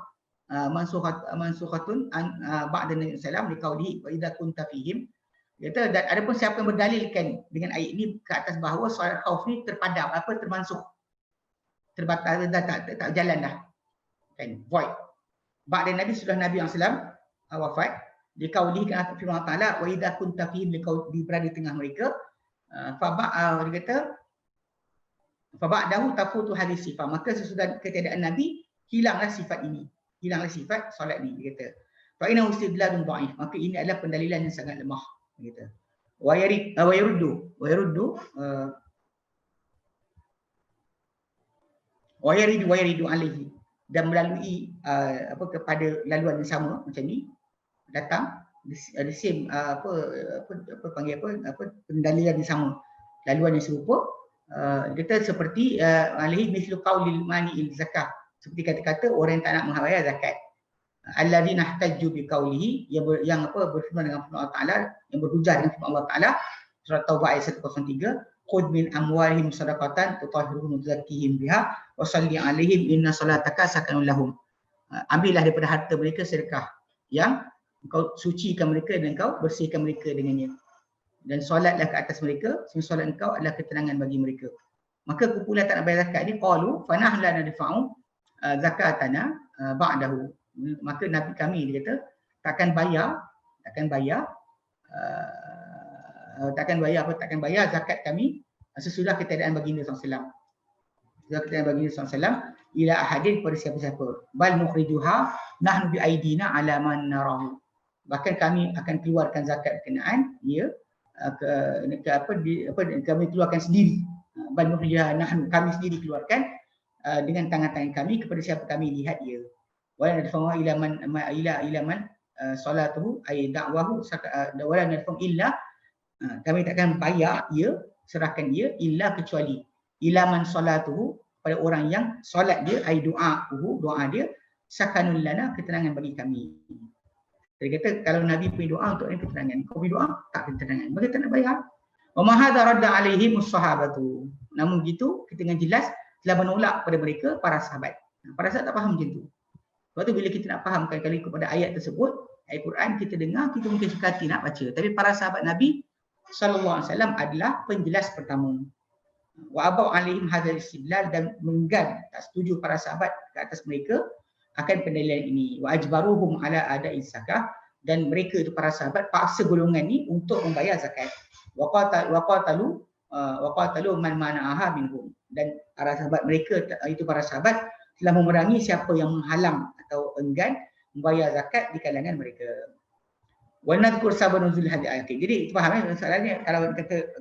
ba'da Nabi sallallahu alaihi wasallam liqaulihi wa idza kunta fihim. Kata, dan adapun siapa yang berdalilkan dengan ayat ini ke atas bahawa solat khauf ni terpadam, termansuh, terbatal, tak jalan dah. Kan, void. Ba'da Nabi, sudah Nabi SAW wafat, liqaulihi kan firman Allah Taala wa idza kunta fihim, di berada di tengah mereka, dia kata faba'dahu tafutu hadis sifat, maka sesudah ketiadaan Nabi hilanglah sifat ini, hilanglah sifat solat ni, dia kata fa innahu istidlalun dhaif, maka ini adalah pendalilan yang sangat lemah, dia kata wa yaridu alaihi, dan melalui kepada laluan yang sama macam ni datang the same pendalilan yang sama, laluan yang serupa. Kita seperti alaihi mislu qaulil mani'il zakah, seperti kata-kata orang yang tak nak membayar zakat. Alladzina ihtajju bi qaulihi, yang berfirman dengan firman Allah Taala, yang berhujah dengan firman Allah Taala, surah Taubah ayat 103, khudh min amwalihim shadaqatan tutahhiruhum wa tuzakkihim biha wa shalli alaihim inna salataka sakanun lahum. Ambillah daripada harta mereka sedekah yang engkau sucikan mereka dan engkau bersihkan mereka dengannya, dan solatlah ke atas mereka, sebab solat engkau adalah ketenangan bagi mereka. Maka kumpulan tak nak bayar zakat ni, qalu fa nahnu la nadfa'u zakatana ba'dahu, maka Nabi kami, dia kata, takkan bayar zakat kami sesudah ketiadaan baginda SAW. Sesudah ketiadaan baginda SAW ila ahadin, pada siapa-siapa, bal nukhrijuha nahnu bi aidina ala man narahu, bahkan kami akan keluarkan zakat berkenaan kami keluarkan sendiri, bal nukhrijuha nahnu, kami sendiri keluarkan dengan tangan-tangan kami kepada siapa kami lihat ia. Wala nadfa'u ila man salatuhu ay da'wahu wala nadfa'u illa, kami takkan bayar ia, serahkan ia, illa kecuali ila man salatuhu, pada orang yang solat dia, ay du'a'uhu, doa dia, sakanun lana, ketenangan bagi kami. Dia kata kalau Nabi punya doa untuk ketenangan, kau punya doa tak ketenangan, maka tak nak bayar. Wa ma hadza radda alaihim as-sahabatu, namun begitu kita dengan jelas telah menolak pada mereka para sahabat. Para sahabat tak faham macam tu. Sebab tu bila kita nak fahamkan kalau ikut pada ayat tersebut, ayat Quran kita dengar, kita mungkin suka hati nak baca, tapi para sahabat Nabi sallallahu alaihi wasallam adalah penjelas pertama. Wa abau alaihim hadzal istidlal, dan menggan, tak setuju para sahabat ke atas mereka akan pendalilan ini. Wa ajbaruhum ala ada'i zakah, dan mereka itu para sahabat paksa golongan ni untuk membayar zakat. Wa qatalu man mana'aha minhum, dan para sahabat mereka itu para sahabat telah memerangi siapa yang menghalang atau enggan membayar zakat di kalangan mereka. Wa nadhkur sabab nuzul hadhihi ayat. Jadi faham masalahnya kalau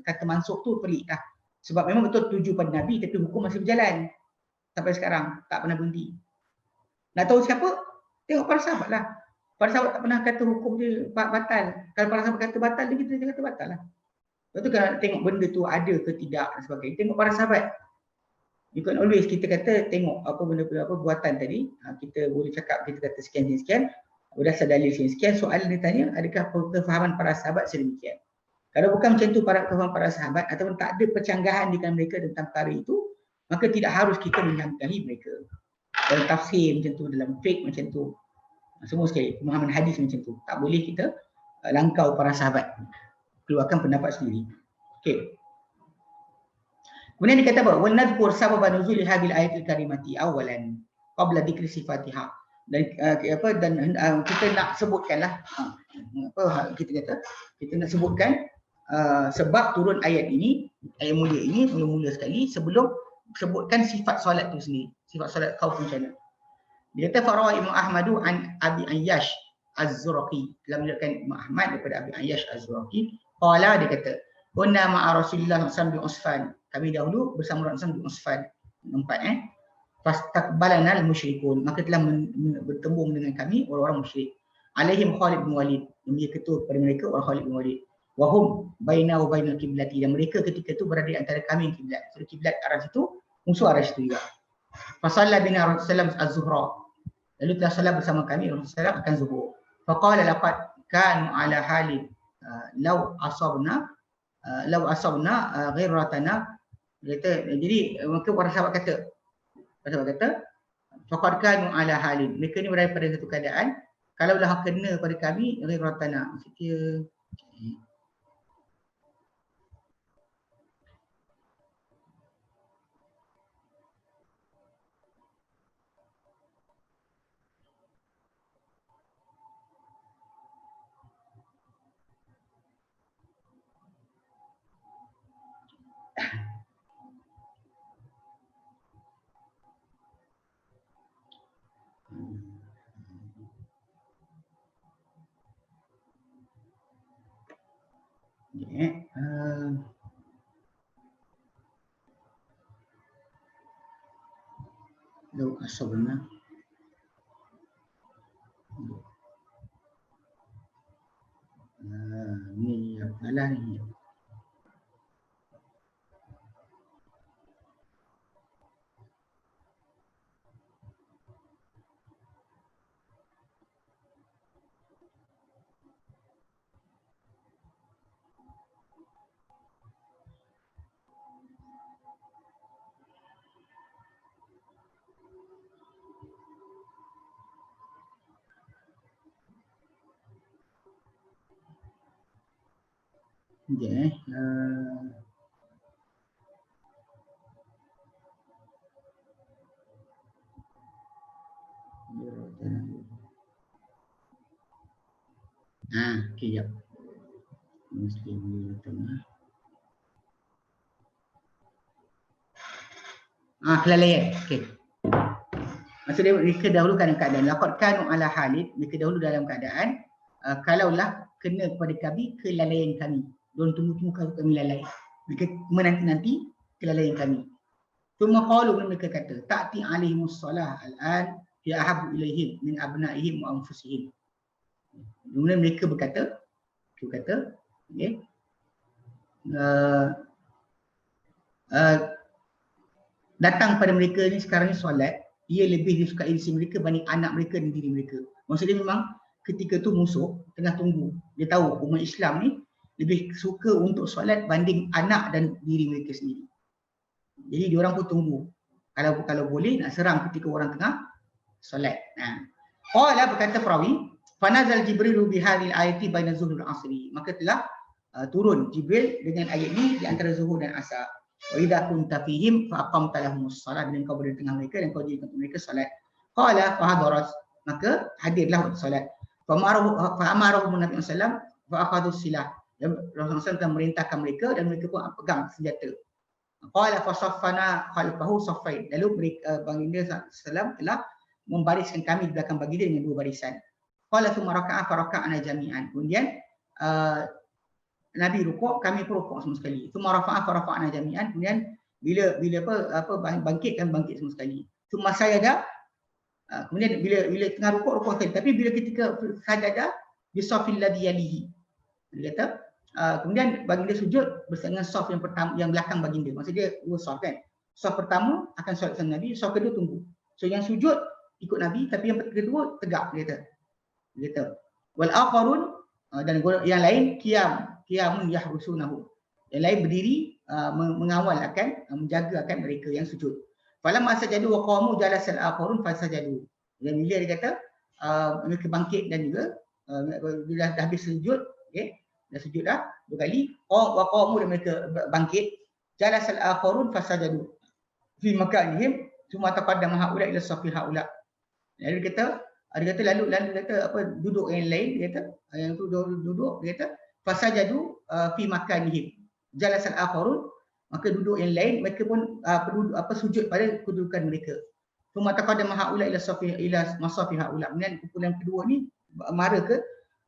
kata mansukh tu pelik dah. Sebab memang betul tuju pada Nabi, tapi hukum masih berjalan sampai sekarang, tak pernah berhenti. Nak tahu siapa? Tengok para sahabat lah. Para sahabat tak pernah kata hukum dia batal. Kalau para sahabat kata batal, dia kita kata batal lah. Lepas tu kalau nak tengok benda tu ada ke tidak dan sebagainya, tengok para sahabat. You can always kita kata tengok apa benda buatan tadi, kita boleh cakap, kita kata sekian, berdasar dalil sekian, soalan dia tanya adakah kefahaman para sahabat sedemikian. Kalau bukan macam tu kefahaman para sahabat, ataupun tak ada percanggahan di kalangan mereka tentang perkara itu, maka tidak harus kita menyangkahi mereka. Dalam tafsir macam tu, dalam fiqh macam tu, semua sekali, pemahaman hadis macam tu, tak boleh kita langkau para sahabat, keluarkan pendapat sendiri. Okey. Kemudian dia kata apa? Wa nadhkur sabab nuzul hadhil ayatil karimati awalan. qabla dzikri sifatiha. Dan kita nak sebutkanlah kita nak sebutkan sebab turun ayat ini, ayat mulia ini mula-mula sekali sebelum sebutkan sifat solat tu sendiri, sifat solat khauf macam mana. Dia kata farawa Imam Ahmadu an Abi Ayyash Az-Zuraqi, dalam riwayat Imam Ahmad daripada Abi Ayyash Az-Zuraqi, qala, dia kata kunna ma'a Rasulillah sallallahu alaihi wasallam, kami dahulu bersama Rasulullah sallallahu alaihi wasallam, empat fastaqbalana al-musyrikun, maka telah bertembung dengan kami orang-orang musyrik, alaihim Khalid bin Walid, yang menjadi ketua kepada mereka orang Khalid bin Walid, wahum baina wa bainal qiblati, dan mereka ketika itu berada di antara kami dan kiblat. So kiblat arah situ, musuh arah situ juga. Fasalla bina Rasulullah az-zuhra, lalu telah salat bersama kami Rasulullah akan zuhur. Faqala laqad kanu ala halin law asabna ghirratana, jadi maka para sahabat kata faqad kanu ala halin, mereka ni berada pada satu keadaan kalau dah kena pada kami ghirratana, maksudnya law asabna ni apalah ni. Okey, jap. Muslim di tengah. Kelalaian. Okey. Maksudnya mereka dahulu dalam keadaan laqad kanu ala halid, mereka dahulu dalam keadaan kalaulah kena kepada kami kelalaian kami. Don't tunggu-tunggu kalau kami lalai. Mereka menanti-nanti kelalaian kami. Cuma qalu, mereka kata ta'ti alaihimus salah al-an ya ahabbu ilaihim min abnaihim wa anfusihim. Kemudian mereka berkata, okay, datang pada mereka ni sekarang ni solat, ia lebih disukai diri mereka banding anak mereka dan diri mereka. Maksudnya memang ketika tu musuh tengah tunggu, dia tahu umat Islam ni lebih suka untuk solat banding anak dan diri mereka sendiri. Jadi diorang pun tunggu, kalau boleh nak serang ketika orang tengah solat. Qala, berkata perawi, fanazal Jibril bihadhil ayati baina zuhur dan asri, maka telah turun Jibril dengan ayat ini di antara zuhur dan asar. Wa idza kunta fihim fa aqamta lahumus salat, dan kau berada di tengah mereka dan kau jadikan mereka salat. Qala fa hadarat, maka hadirlah waktu salat. Fa amarahu Nabi sallallahu alaihi wasallam fa akhadhu silah, dan Rasulullah SAW telah merintahkan mereka dan mereka pun pegang senjata. Qala fa saffana khalfahu saffain, lalu mereka baginda sallallahu telah membariskan kami di belakang baginda dengan dua barisan. Qala thumma raka'a fa raka'na jami'an, kemudian Nabi rukuk, kami pun rukuk semua sekali. Thumma rafa'a fa rafa'na jami'an, kemudian bila bangkit, kami bangkit semua sekali. Thumma sajada, kemudian bila tengah rukuk sekali, tapi bila ketika sajada bi safil ladhi yalihi, dia kata kemudian baginda sujud bersama dengan saf yang pertama, yang belakang baginda. Maksudnya dua saf kan. Saf pertama akan solat sama Nabi, saf kedua tunggu. So yang sujud ikut Nabi, tapi yang kedua tegak, dia kata. Wal akharun, dan yang lain qiyamun yahrusunahu, yang lain berdiri mengawal akan menjaga akan mereka yang sujud. Falamma sajadu wa qamu jalasal akharun fasajadu, dan bila dia kata mereka bangkit dan juga bila dah habis sujud, okey, dah sujud dah dua kali, wa qamu, dan mereka bangkit, jalasal akharun fasajadu fi makanihim, Semua taqaddama haula ila safi haula. Lalu dia kata lalu kata apa duduk yang lain, dia kata yang tu duduk, dia kata fasajadu fi makanihim. Jalasal akharun, maka duduk yang lain mereka pun sujud pada kedudukan mereka. Semua taqaddama haula ila safi ila masafi haula. Kemudian kumpulan kedua ni mara ke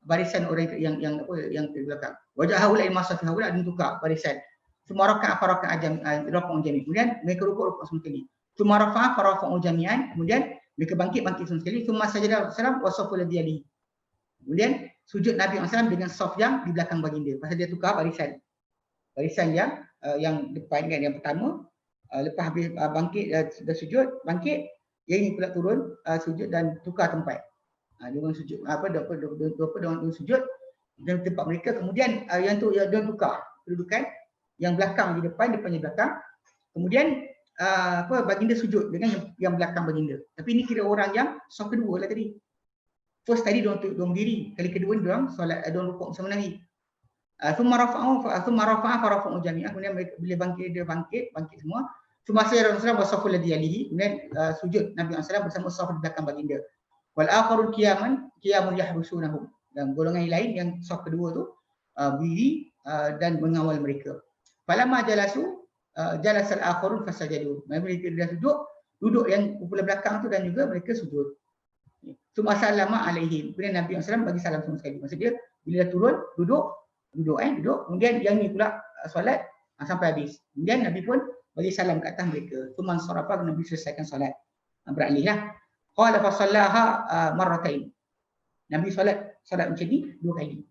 barisan orang yang di belakang. Wajah haula ila masafi haula, dan tukar barisan. Semua rakaat rakaat jami. Kemudian mereka rukuk semua sekali. Semua rafa'u jami'an. Kemudian mereka bangkit semua sekali. Semua sajadah Rasulullah wasaful ladhi yalihi. Kemudian sujud Nabi SAW dengan saf yang di belakang baginda. Pasal dia tukar barisan. Barisan yang depan kan, yang pertama. Lepas habis bangkit, dah sujud, bangkit. Yang ini pula turun, sujud dan tukar tempat. Dia orang sujud, dia sujud dan tempat mereka. Kemudian yang tu dia tukar kedudukan. Yang belakang di depan, depannya belakang. Kemudian baginda sujud dengan yang belakang baginda. Tapi ini kira orang yang saf kedua lah tadi. First tadi dia berdiri, kali kedua dia orang solat, dia orang rukuk bersama Nabi. Thumma rafa'a farafa'u jami'ah. Kemudian bila bangkit, dia bangkit semua. Thumma sayyara Rasulullah wasaful ladhi yalihi. Kemudian sujud Nabi SAW bersama saf di belakang baginda. Wal akharul qiyamun yahrusunahum. Dan golongan lain yang saf kedua tu berdiri dan mengawal mereka. Falamma jalasal akharun fasajadu. Mereka dah duduk yang kumpulan belakang tu dan juga mereka sujud. Summa sallama alaihim. Kemudian Nabi SAW bagi salam semua sekali. Maksud dia bila dah turun duduk. Kemudian yang ni pula solat sampai habis. Kemudian Nabi pun bagi salam ke atas mereka. Summa sarafa, Nabi selesaikan solat. Beralihlah. Qala fa sallaha marratain. Nabi solat macam ni 2 kali.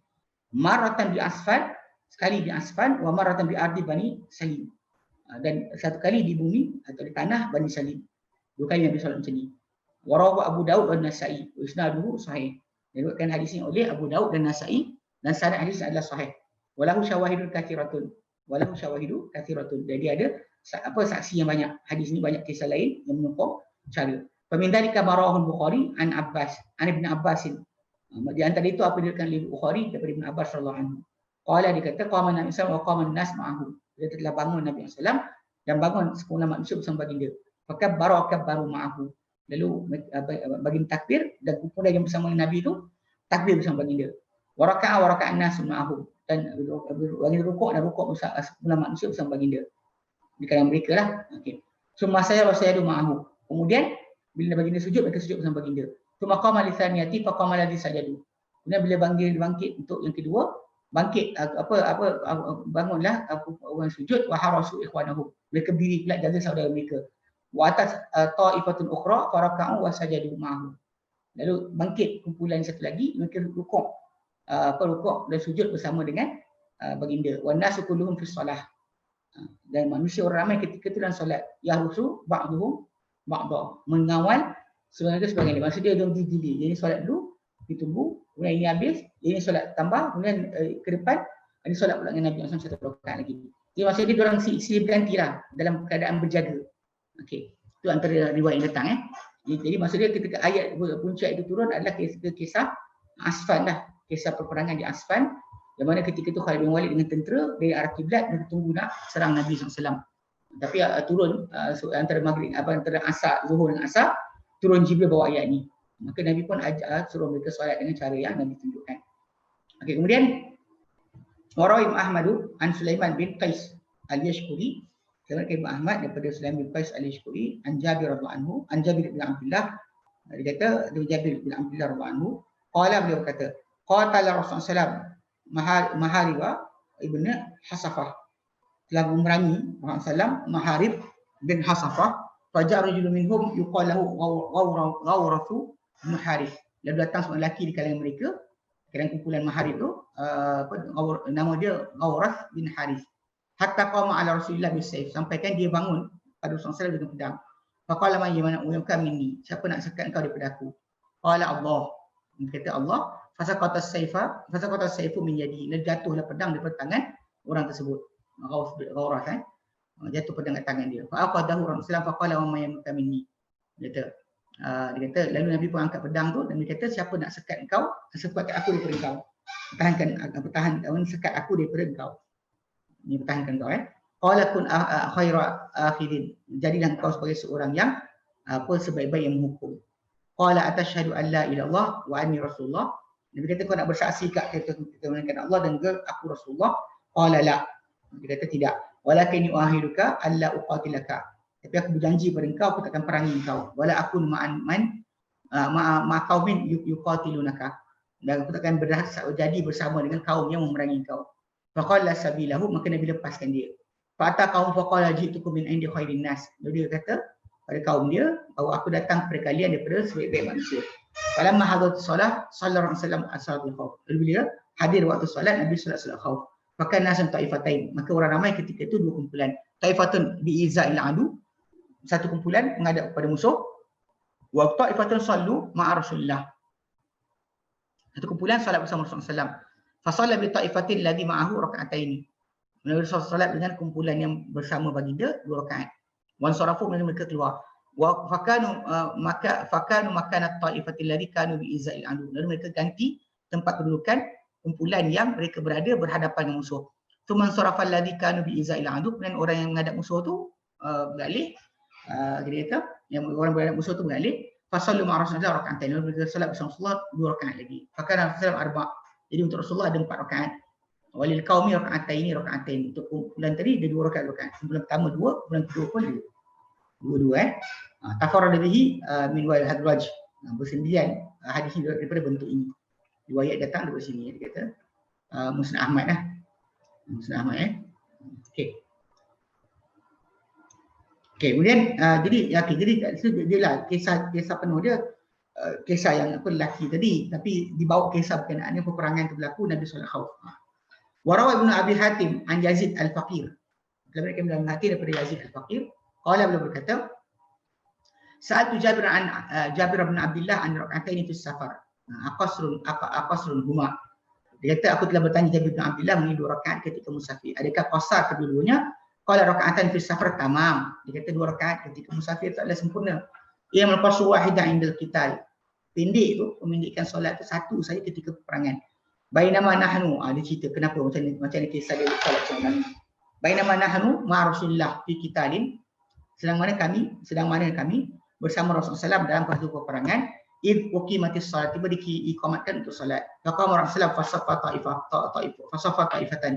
Marratan bi asfal, sekali di asfan, wa marratan bi ardi Bani Salim. Dan satu kali di bumi atau di tanah Bani Salim. 2 kali Nabi solat macam ni. Wa rawahu Abu Daud dan Nasa'i. Isnaduhu sahih. Diriwayatkan hadis ini oleh Abu Daud dan Nasa'i dan sanad hadis adalah sahih. Walahu syawahidun kathiratun. Jadi ada saksi yang banyak. Hadis ini banyak kisah lain yang menyokong cara. Pemindalika marahul Bukhari an Ibn Abbasin. Di antara itu apa diriwayatkan oleh Bukhari daripada Ibn Abbas radhiyallahu anhu. Qala, dia kata qama Nabi sallallahu wa qama an-nas ma'ahu. Dia telah bangun Nabi sallallahu dan bangun sekumpulan manusia bersama baginda. Fakabbaru ma'ahu. Lalu baginda takbir dan kumpulan yang bersama Nabi itu takbir bersama baginda. Waraka'a an-nas ma'ahu. Dan baginda rukuk dan rukuk bersama sekumpulan manusia bersama baginda. Di kalangan mereka lah. Okey. Summa sayadu ma'ahu. Kemudian bila baginda sujud, mereka sujud bersama baginda. Summa qama li thaniyati fa qama ladhi sajadu. Kemudian bila baginda bangkit untuk yang kedua, bangkit bangunlah orang sujud wa harasu ikhwanahum. Mereka berdiri pula jaga saudara mereka. Wa atas ta'ifatun ukhra faraka'u wa sajadu ma'ahu. Lalu bangkit kumpulan satu lagi, mereka rukuk dan sujud bersama dengan baginda. Wa nasu kulluhum fi shalah. Dan manusia orang ramai ketika itu dalam solat. Yahrusu ba'duhum ba'da. Mengawal sebagian dia. Maksud dia diri. Jadi solat dulu, ditunggu, kemudian ini habis, ini solat tambah, kemudian ke depan, ini solat pula dengan Nabi SAW satu rakaat lagi. Jadi maksud dia orang silih berganti lah dalam keadaan berjaga. Okey, itu antara riwayat yang datang. Jadi maksud dia ketika ayat puncak itu turun adalah kisah Asfan lah, kisah perperangan di Asfan, yang mana ketika itu Khalid bin Walid dengan tentera dari arah kiblat mereka tunggu nak serang Nabi SAW. Tapi turun antara maghrib antara asar, zuhur dan asar, turun Jibril bawa ayat ni. Maka Nabi pun suruh mereka solat dengan cara yang Nabi tunjukkan. Okey, kemudian Warawi Ahmadu an Sulaiman bin Qais al-Yashkuri. Kata Ibn Ahmad daripada Sulaiman bin Qais al-Yashkuri an Jabir radhiyallahu anhu, an Jabir bin Abdullah. Dia kata dari Jabir bin Abdullah radhiyallahu anhu, qala, beliau kata, qatala Rasulullah Mahariba ibn Hasafah. Telah memerangi Rasulullah Maharib bin Hasafah. Fajar rajulun minhum yuqal lahu Ghawrathu bin Harith. Lalu datang seorang lelaki di kalangan mereka, kalangan kumpulan Maharib tu, nama dia Ghawrath bin Harith. Hatta qama ala Rasulillah bisayf, sampaikan dia bangun pada Rasulullah dengan pedang. Faqala man yamna'uka minni, siapa nak sekat engkau daripada aku? Qala Allah. Dia kata Allah. Fasaqata as-sayfu min yadi. Lalu jatuhlah pedang daripada tangan orang tersebut. Ghawrath jatuh pedang kat tangan dia. Fa aqadahu Rasulullah faqala wa may yamna'uka minni. Dia kata lalu Nabi pun angkat pedang tu dan dia kata siapa nak sekat engkau, sekat aku daripada engkau. Pertahankan sekat aku daripada engkau. Ini pertahankan kau. Qala kun khaira akhirin. Jadilah engkau sebagai seorang yang apa sebaik-baik yang menghukum. Qala atashhadu an la ilaha illallah wa anni rasulullah. Nabi kata kau nak bersaksi kat kita mengenai Allah dan aku Rasulullah? Qala la. Nabi kata tidak. Walakin uahiduka alla uqatilaka. Tapi aku berjanji pada engkau aku takkan perangi engkau. Wala akun ma qaumin yuqatilunaka. Dan aku takkan jadi bersama dengan kaum yang memerangi engkau. Faqala sabilahu, maka Nabi lepaskan dia. Fa'ata qaum faqala ji'tukum min indi khairin nas. Dia kata pada kaum dia, bahawa aku datang kepada kalian daripada sebaik-baik manusia. Falamma hadarat solat, sallallahu alaihi wasallam as-salatul khauf. Bila hadir waktu solat, Nabi solat salat khauf. Maka nasan ta'ifatain. Maka orang ramai ketika itu dua kumpulan. Ta'ifatun bi'iza'il adu, satu kumpulan menghadap kepada musuh. Wa ta'ifatun sallu ma'a Rasulillah. Satu kumpulan solat bersama Rasulullah SAW. Fasalla bi ta'ifatin ladzi ma'ahu raka'ataini. Nabi solat dengan kumpulan yang bersama baginda 2 rakaat. Wan sarafu mereka keluar. Wa fakanu makanat ta'ifatil ladzi kanu bi iza'il adu. Lalu mereka ganti tempat kedudukan kumpulan yang mereka berada berhadapan dengan musuh. Tuman sarafal ladzi kanu bi iza'il adu, dan orang yang menghadap musuh tu beralih, jadi kata yang orang berhadap musuh tu beralih. Fasallu ma'a Rasulillah raka'atain. Lalu mereka solat bersama Rasulullah 2 rakaat lagi. Fakana Rasulullah arba'. Jadi untuk Rasulullah ada 4 rakaat. Walil qaumi raka'atain. Untuk kumpulan tadi ada 2 rakaat. Kumpulan pertama 2, kumpulan kedua pun 2. Dua-dua tafarrada bihi min wal hadraj. Bersendirian hadis ini daripada bentuk ini. Riwayat datang dari sini, dia kata Musnad Ahmad lah. Musnad Ahmad Okey. Okey, kemudian jadi dia lah kisah penuh dia, kisah yang lelaki tadi, tapi dibawa kisah berkenaan peperangan tu berlaku Nabi sallallahu alaihi wasallam. Warawa Ibnu Abi Hatim an Yazid Al-Faqir. Dalam Ibnu Hatim daripada Yazid Al-Faqir, qala beliau berkata, Sa'altu Jabir bin Abdullah an rak'atain fi safar. Aqasrun huma. Dia kata aku telah bertanya Jabir bin Abdullah mengenai 2 rakaat ketika musafir. Adakah qasar kedua-duanya? Qala rak'atan fi safar tamam. Dia kata 2 rakaat ketika musafir taklah sempurna. Ia melepasu wahidah indal qital. Pendek tu, memendekkan solat tu satu saja ketika peperangan. Bainama nahnu, dia cerita kenapa macam ni kisah dia solat macam mana. Bainama nahnu ma Rasulillah fi qitalin. Sedang mana kami bersama Rasulullah SAW dalam satu peperangan. Id uqimatis salat, tiba diiqamatkan untuk solat. Faqama Rasulullah fasaffa ta'ifatan.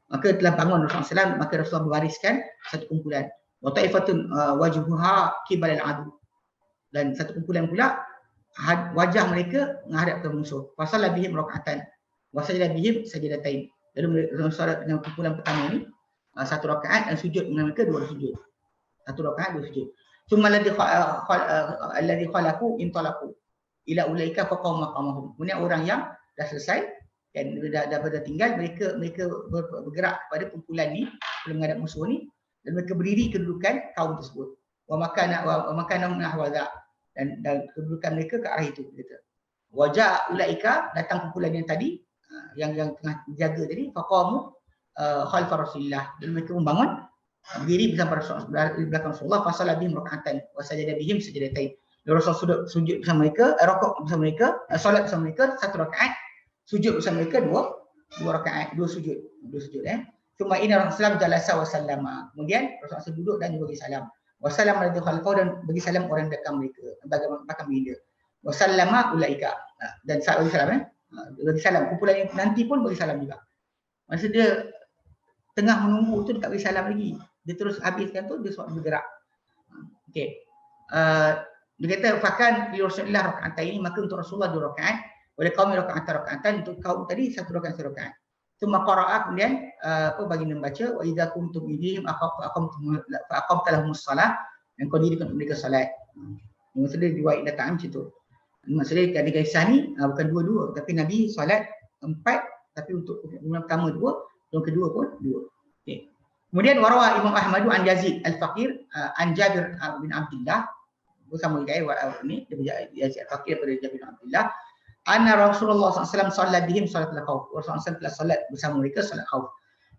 Maka telah bangun Rasulullah SAW, maka Rasulullah berbariskan satu kumpulan. Wa ta'ifatun wajhuha qibal al-adu. Dan satu kumpulan pula wajah mereka menghadap ke musuh. Fasalla bihim raka'atan wa sajada bihim sajadatain. Lalu Rasulullah dengan kumpulan pertama ni 1 rakaat dan sujud dengan mereka 2 sujud. 1 rakaat 2 sujud. Thumma alladhi khalaqu intalaqu ila ulaika faqaw maqamahum. Kemudian orang yang dah selesai dan dah tinggal, mereka bergerak kepada kumpulan ni sebelum menghadap musuh ni, dan mereka berdiri kedudukan kaum tersebut. Wa makanahum nahwadha, dan kedudukan mereka ke arah itu, kata. Wajah ulaika, datang kumpulan yang tadi yang tengah jaga tadi, faqamu khalfa Rasulillah, dan mereka membangun berdiri bersama Rasulullah di belakang Rasulullah. Fasalla bihim raka'atan wa sajada bihim sajadatain. Rasul sujud bersama mereka, rakaat bersama mereka, solat bersama mereka 1 rakaat, sujud bersama mereka 2 rakaat, 2 sujud. Cuma ini Rasulullah jalasa wa sallama. Kemudian Rasulullah duduk dan bagi salam. Wa sallama alladhi khalfahu, dan bagi salam orang belakang mereka, belakang dia. Wa sallama ulaika, dan bagi salam bagi salam kumpulan yang nanti pun bagi salam juga. Masa dia tengah menunggu tu, dia tak bagi salam lagi. Dia terus habiskan tu, dia bergerak. Okey. Dia kata fakan li Rasulillah raka'atain, maka untuk Rasulullah 2 rakaat, oleh kaum raka'atan, untuk kaum tadi 1 rakaat 1 rakaat. Tsumma qara'a, kemudian baginda membaca wa idza kuntum bihim aqamta lahumus shalah, dan kau dirikan untuk mereka solat. Maksudnya riwayat datang macam tu. Maksudnya ada kisah ni bukan 2-2, tapi Nabi solat 4, tapi untuk yang pertama 2, yang kedua pun 2. Okey. Kemudian warawa Imam Ahmad an Yazid Al-Faqir an Jabir bin Abdullah, bersama dengan ni Yazid Al-Faqir pada Jabir bin Abdullah, anna Rasulullah SAW salat bihim salatul khauf. Rasulullah SAW telah salat bersama mereka salat khauf.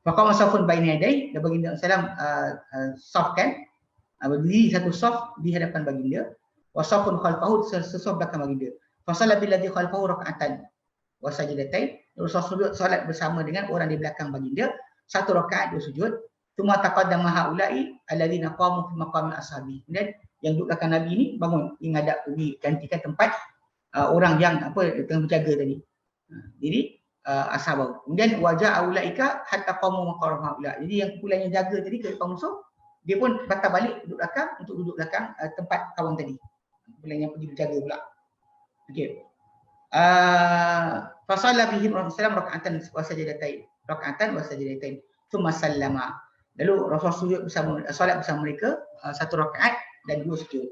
Faqama safun baina yaday, dan baginda SAW safkan, berdiri satu saf di hadapan baginda. Wa safun khalfahu, sesaf belakang baginda. Fasalla billadhi khalfahu raka'atan wa sajadatain. Rasulullah salat bersama dengan orang di belakang baginda 1 rakaat 2 sujud. Tsumma taqaddama haula'i alladziina qamu fi maqami ashabi. Kemudian yang duduk belakang Nabi ni bangun menghadap pergi gantikan tempat orang yang tengah berjaga tadi. Jadi ashabah. Kemudian wajah aulaika hatta qamu maqam haula. Jadi yang kumpulan yang jaga tadi ke depan musuh, dia pun patah balik duduk belakang untuk duduk belakang tempat kawan tadi. Kumpulan yang pergi berjaga pula. Okey. Fasalla bihim Rasulullah raka'atan wa sajadatain. Raka'atan wa sajadatain. Tsumma sallama. Lalu Rasul solat bersama mereka satu rakaat dan dua sujud.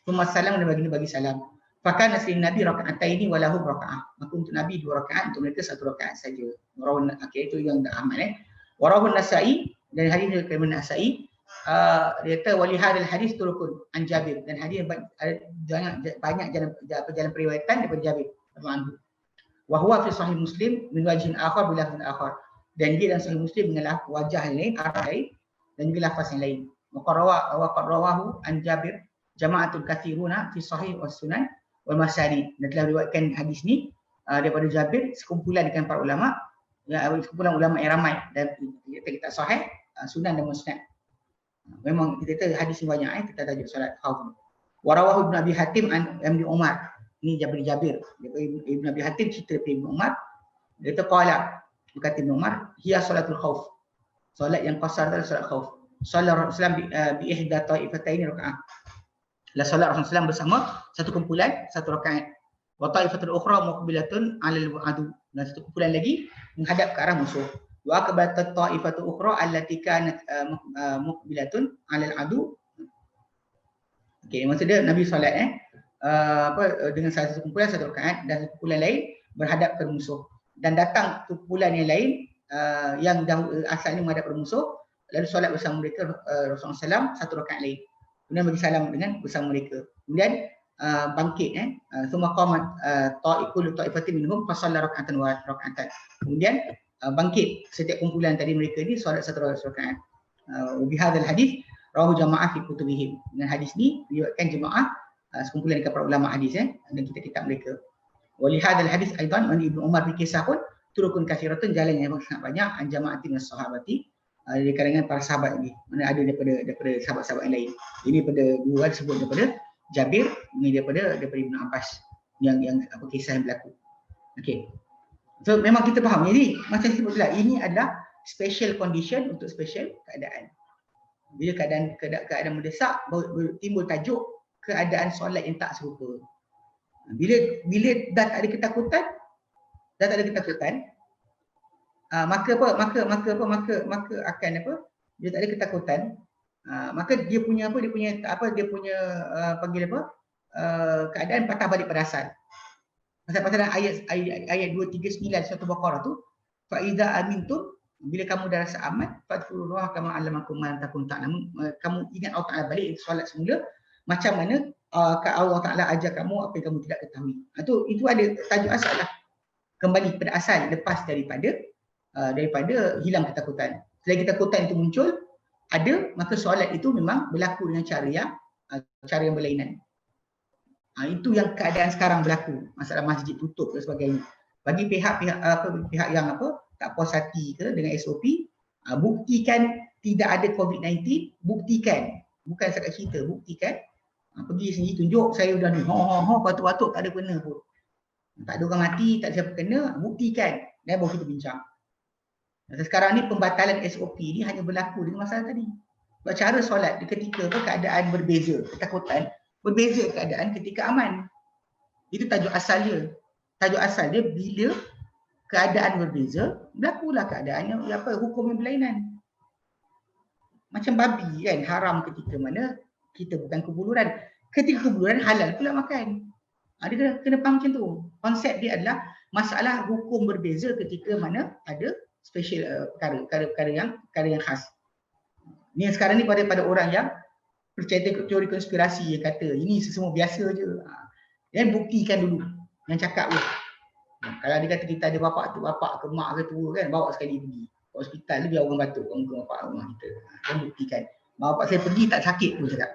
Tsumma sallama dan bagi salam. Fakan nasrin Nabi raka'ataini wa lahum raka'ah. Maka untuk Nabi dua rakaat, untuk mereka satu rakaat saja. Itu yang Ahmad Warahun Nasa'i, dan hadis dari Nasa'i dia kata wali hadal hadis turukun an Jabir, dan hadis banyak jalan periwayatan daripada Jabir radhiyallahu anhu. Wa huwa fi sahih Muslim min wajhin akhar bila lafzin akhar. Dan dia dalam sahih Muslim dengan wajah yang lain, arah lain dan juga lafaz yang lain. Wa rawahu an Jabir jama'atul katsiruna fi sahih was sunan wal masani. Dan telah diriwayatkan hadis ni daripada Jabir sekumpulan dengan para ulama, sekumpulan ulama yang ramai, dan kita sahih sunan dan musnad. Memang kita kata hadis ni banyak kita tajuk solat khauf. Warawahu Ibn Abi Hatim an Ibn Umar. Ini Jabir. Ibn Abi Hatim cerita daripada Ibn Umar. Dia kata qala, berkata Ibn Umar, hiya salatul khauf. Solat yang qasar adalah solat khauf. Solat Rasulullah bi ihda ta'ifataini raka'ah. La solat Rasulullah bersama satu kumpulan satu rakaat. Wa ta'ifatul ukhra muqbilatun 'alal adu. Dan satu kumpulan lagi menghadap ke arah musuh. Wa akabat ta'ifatu ukhra allati kanat muqbilatun 'alal adu. Okey, maksudnya Nabi solat dengan satu kumpulan satu rakaat dan satu kumpulan lain berhadap ke musuh. Dan datang kumpulan yang lain yang asalnya menghadap ke musuh, lalu solat bersama mereka Rasulullah SAW satu rakaat lain. Kemudian bagi salam dengan bersama mereka. Kemudian bangkit thumma qamat ta'ifatin minhum fa shalla rak'atan wa rak'atan. Kemudian bangkit setiap kumpulan tadi mereka ni solat satu rakaat. Bi hadzal hadis rawahu jama'ah fi kutubihim. Dengan hadis ni diriwayatkan jemaah sekumpulan dekat para ulama hadis dan kitab mereka. Wa li hadzal hadis aidan an Ibnu Umar bi kisah pun turukun kathiratun, jalan yang sangat banyak an jama'atin sahabati dari kalangan para sahabat ni. Mana ada daripada sahabat-sahabat yang lain. Ini daripada dua disebut daripada Jabir, ini daripada Ibnu Abbas yang kisah yang berlaku. Okey. So memang kita faham. Jadi macam saya sebutlah, ini adalah special condition untuk special keadaan. Bila keadaan mendesak timbul tajuk keadaan solat yang tak serupa. Bila dah tak ada ketakutan, maka akan dia tak ada ketakutan, maka dia punya keadaan patah balik pada asal. Pasal ayat 239 surah Al-Baqarah tu, fa idza amintum, bila kamu dah rasa aman, fadhkurullah kama 'allamakum ma lam takun ta'lamun. Kamu ingat Allah Taala balik solat semula macam mana Allah Taala ajar kamu apa yang kamu tidak ketahui. Itu ada tajuk asal lah. Kembali kepada asal lepas daripada hilang ketakutan. Selagi ketakutan itu muncul, maka solat itu memang berlaku dengan cara yang berlainan. Itu yang keadaan sekarang berlaku. Masalah masjid tutup dan sebagainya. Bagi pihak yang tak puas hati ke dengan SOP, buktikan tidak ada COVID-19, buktikan. Bukan sekadar cerita, buktikan. Pergi sendiri tunjuk saya dah ni, batuk-batuk tak ada kena pun. Tak ada orang mati, tak ada siapa kena, buktikan. Dan baru kita bincang. Sekarang ni pembatalan SOP ni hanya berlaku dengan masalah tadi. Sebab cara solat ketika keadaan berbeza, ketakutan, berbeza keadaan ketika aman. Itu tajuk asal dia. Tajuk asal dia bila keadaan berbeza, berlakulah keadaan yang hukum yang berlainan. Macam babi kan, haram ketika mana kita bukan kebuluran. Ketika kebuluran halal pula makan. Dia kena faham macam tu. Konsep dia adalah masalah hukum berbeza ketika mana ada special perkara yang khas. Ni sekarang ni pada orang yang percaya teori konspirasi yang kata ini semua biasa je. Dan buktikan dulu yang cakap tu. Kalau dia kata kita ada bapak ke mak ke tua kan, bawa sekali pergi ke hospital dia biar orang batuk orang bapak rumah kita. Dan buktikan bapak saya pergi tak sakit pun cakap.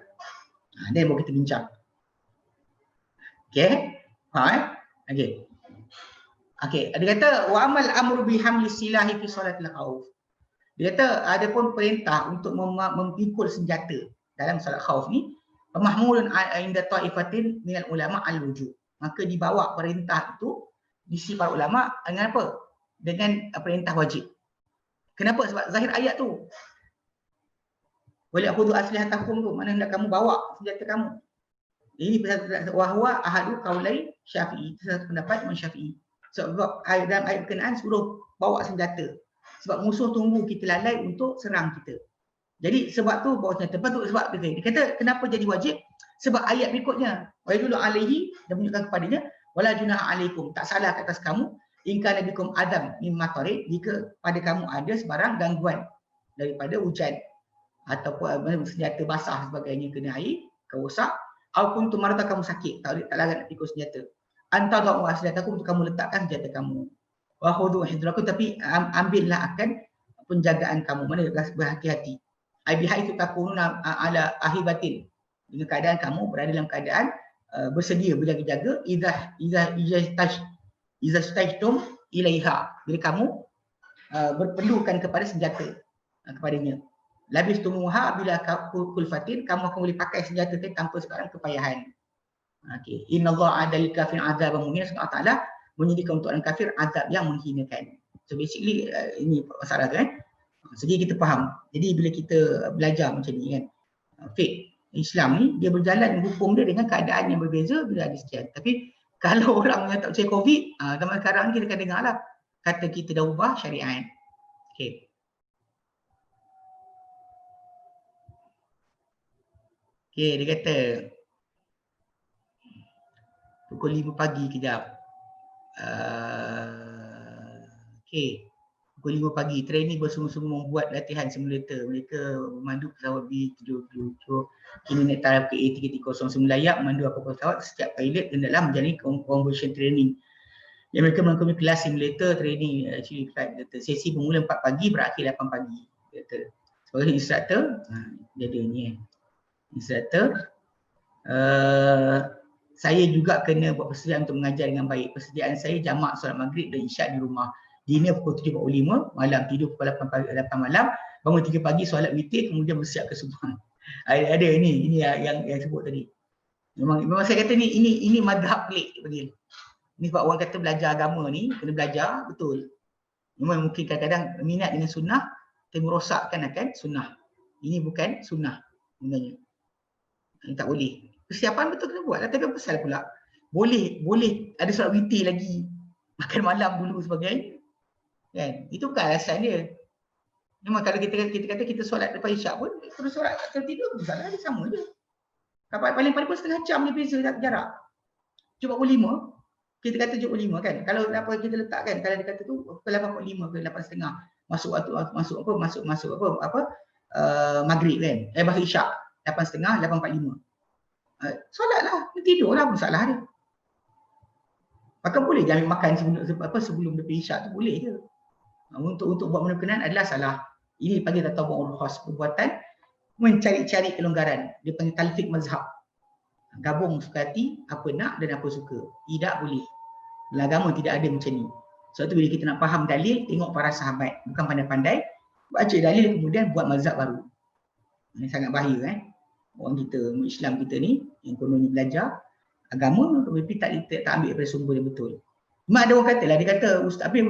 Dan baru kita bincang. Okey? Okey. Dia kata wa amal amru bi hamli silahi fi salatil khauf. Dia kata ada pun perintah untuk memikul senjata dalam solat khauf ni, mahmulun inda ta'ifatin minal ulama al-wujub. Maka dibawa perintah itu di sisi para ulama dengan apa? Dengan perintah wajib. Kenapa? Sebab zahir ayat tu. Wali'khudhu aslihatakum tu, mana hendak kamu bawa senjata kamu. Ini wahwa ahadu qaulai Syafi'i, satu pendapat Imam Syafi'i. Sebab dalam ayat berkenaan suruh bawa senjata. Sebab musuh tunggu kita lalai untuk serang kita. Jadi sebab tu bawa senjata. Lepas tu sebab dia kata kenapa jadi wajib? Sebab ayat berikutnya, wa yadullu alaihi, dan menunjukkan kepadanya, wala junaha alaikum, tak salah atas kamu, in kana bikum adam mimma tarid, jika pada kamu ada sebarang gangguan daripada hujan ataupun senjata basah sebagainya, kena air, kerosak, au kuntum marada, kamu sakit, tak larat nak pikul senjata. Anta da'u aslihatakum, untuk kamu letakkan senjata kamu. Wa khudhu hidrakum, tapi ambillah akan penjagaan kamu, mana berhati-hati. Ai bihaitu takununa ala ahibatin, dengan keadaan kamu berada dalam keadaan bersedia berjaga-jaga, idza stajtum ilaiha, bila kamu berperlukan kepada senjata kepadanya. Labis tumuha bila kulfatin, kamu akan boleh pakai senjata itu tanpa sebarang kepayahan. Okey, innallaha adal kafirin azaban muhin, Allah Taala menyediakan untuk orang kafir azab yang menghinakan. So basically ini masalah tu kan. Segi kita faham. Jadi bila kita belajar macam ni kan, fiqh Islam ni dia berjalan hukum dia dengan keadaan yang berbeza bila ada sekian. Tapi kalau orang yang tak percaya COVID, zaman sekarang ni kita akan dengar lah kata kita dah ubah syariat. Okey. Okey, dia kata pukul 5 pagi kejap. Okey. Pukul 5 pagi, trainee bersungguh-sungguh membuat latihan simulator. Mereka memandu pesawat B-77, kini naik taraf ke A330 layak memandu apa-apa pesawat. Setiap pilot hendaklah menjalani conversion training. Yang mereka melakukan kelas simulator training, actually flight data. Sesi bermula 4 pagi, berakhir 8 pagi. Kata. Sebagai instructor, dia ada ni instructor, saya juga kena buat persediaan untuk mengajar dengan baik. Persediaan saya jamak solat maghrib dan isyak di rumah. Dinner pukul 7.45, malam tidur pukul 8 malam, bangun 3 pagi solat witir, kemudian bersiap ke subuh. Ada ini yang sebut tadi. Memang saya kata ini mazhab pelik bagi. Ini sebab orang kata belajar agama ni kena belajar betul. Memang mungkin kadang-kadang minat dengan sunnah tapi merosakkan akan sunnah. Ini bukan sunnah sebenarnya. Ini tak boleh. Persiapan betul kena buat. Tapi apa pasal pula? Boleh ada solat witir lagi. Makan malam dulu sebagainya. Kan? Itu bukan alasan dia. Memang kalau kita kata kita solat lepas isyak pun, terus solat tertidur pun salah, dia sama je. Paling pun setengah jam dia beza jarak. 7.45, kita kata 7.45 kan. Kalau apa kita letakkan, kalau dia kata tu pukul 8.45 ke 8.30 masuk waktu masuk maghrib kan. Masuk isyak 8.30, 8.45. Solatlah, tidurlah, masalah dia. Bahkan boleh jangan makan sebelum dia isyak tu boleh je. Untuk buat benda berkenaan adalah salah. Ini panggil tatawu'ul khas, perbuatan mencari-cari kelonggaran. Dia panggil talfiq mazhab. Gabung suka hati, apa nak dan apa suka. Tidak boleh. Dalam agama tidak ada macam ni. Sebab tu bila kita nak faham dalil, tengok para sahabat. Bukan pandai-pandai, baca dalil kemudian buat mazhab baru. Ini sangat bahaya orang kita, Islam kita ni, yang kononnya belajar agama, tapi tak ambil daripada sumber yang betul. Memang ada orang kata lah, dia kata ustaz dia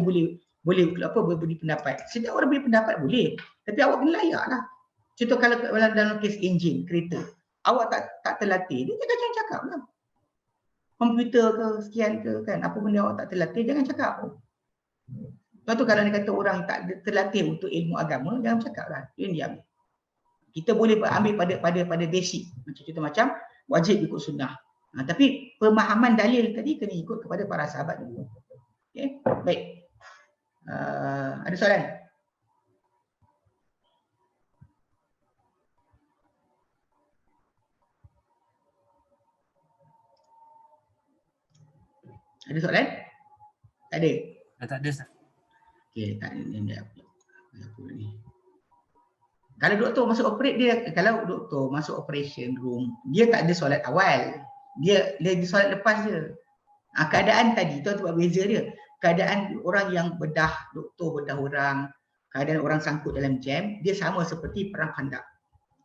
boleh beri pendapat. Setiap orang beri pendapat boleh, tapi awak kena layak lah. Contoh kalau dalam kes enjin, kereta, awak tak terlatih, dia jangan cakap lah. Komputer ke, sekian ke kan, apa benda awak tak terlatih, jangan cakap. Lepas tu kalau dia kata orang tak terlatih untuk ilmu agama, jangan cakap lah, dia diam. Kita boleh ambil pada basic, macam wajib ikut sunnah. Tapi pemahaman dalil tadi kena ikut kepada para sahabat dulu. Okay, baik. Ada soalan? Ada soalan? Tak ada? Tak ada, Ustaz. Okey, tak ada. Apa ni? Kalau doktor masuk operation room, dia tak ada solat awal. Dia solat lepas je. Keadaan tadi tu sebab beza dia. Keadaan orang yang bedah, doktor bedah orang, keadaan orang sangkut dalam jam, dia sama seperti perang Khandaq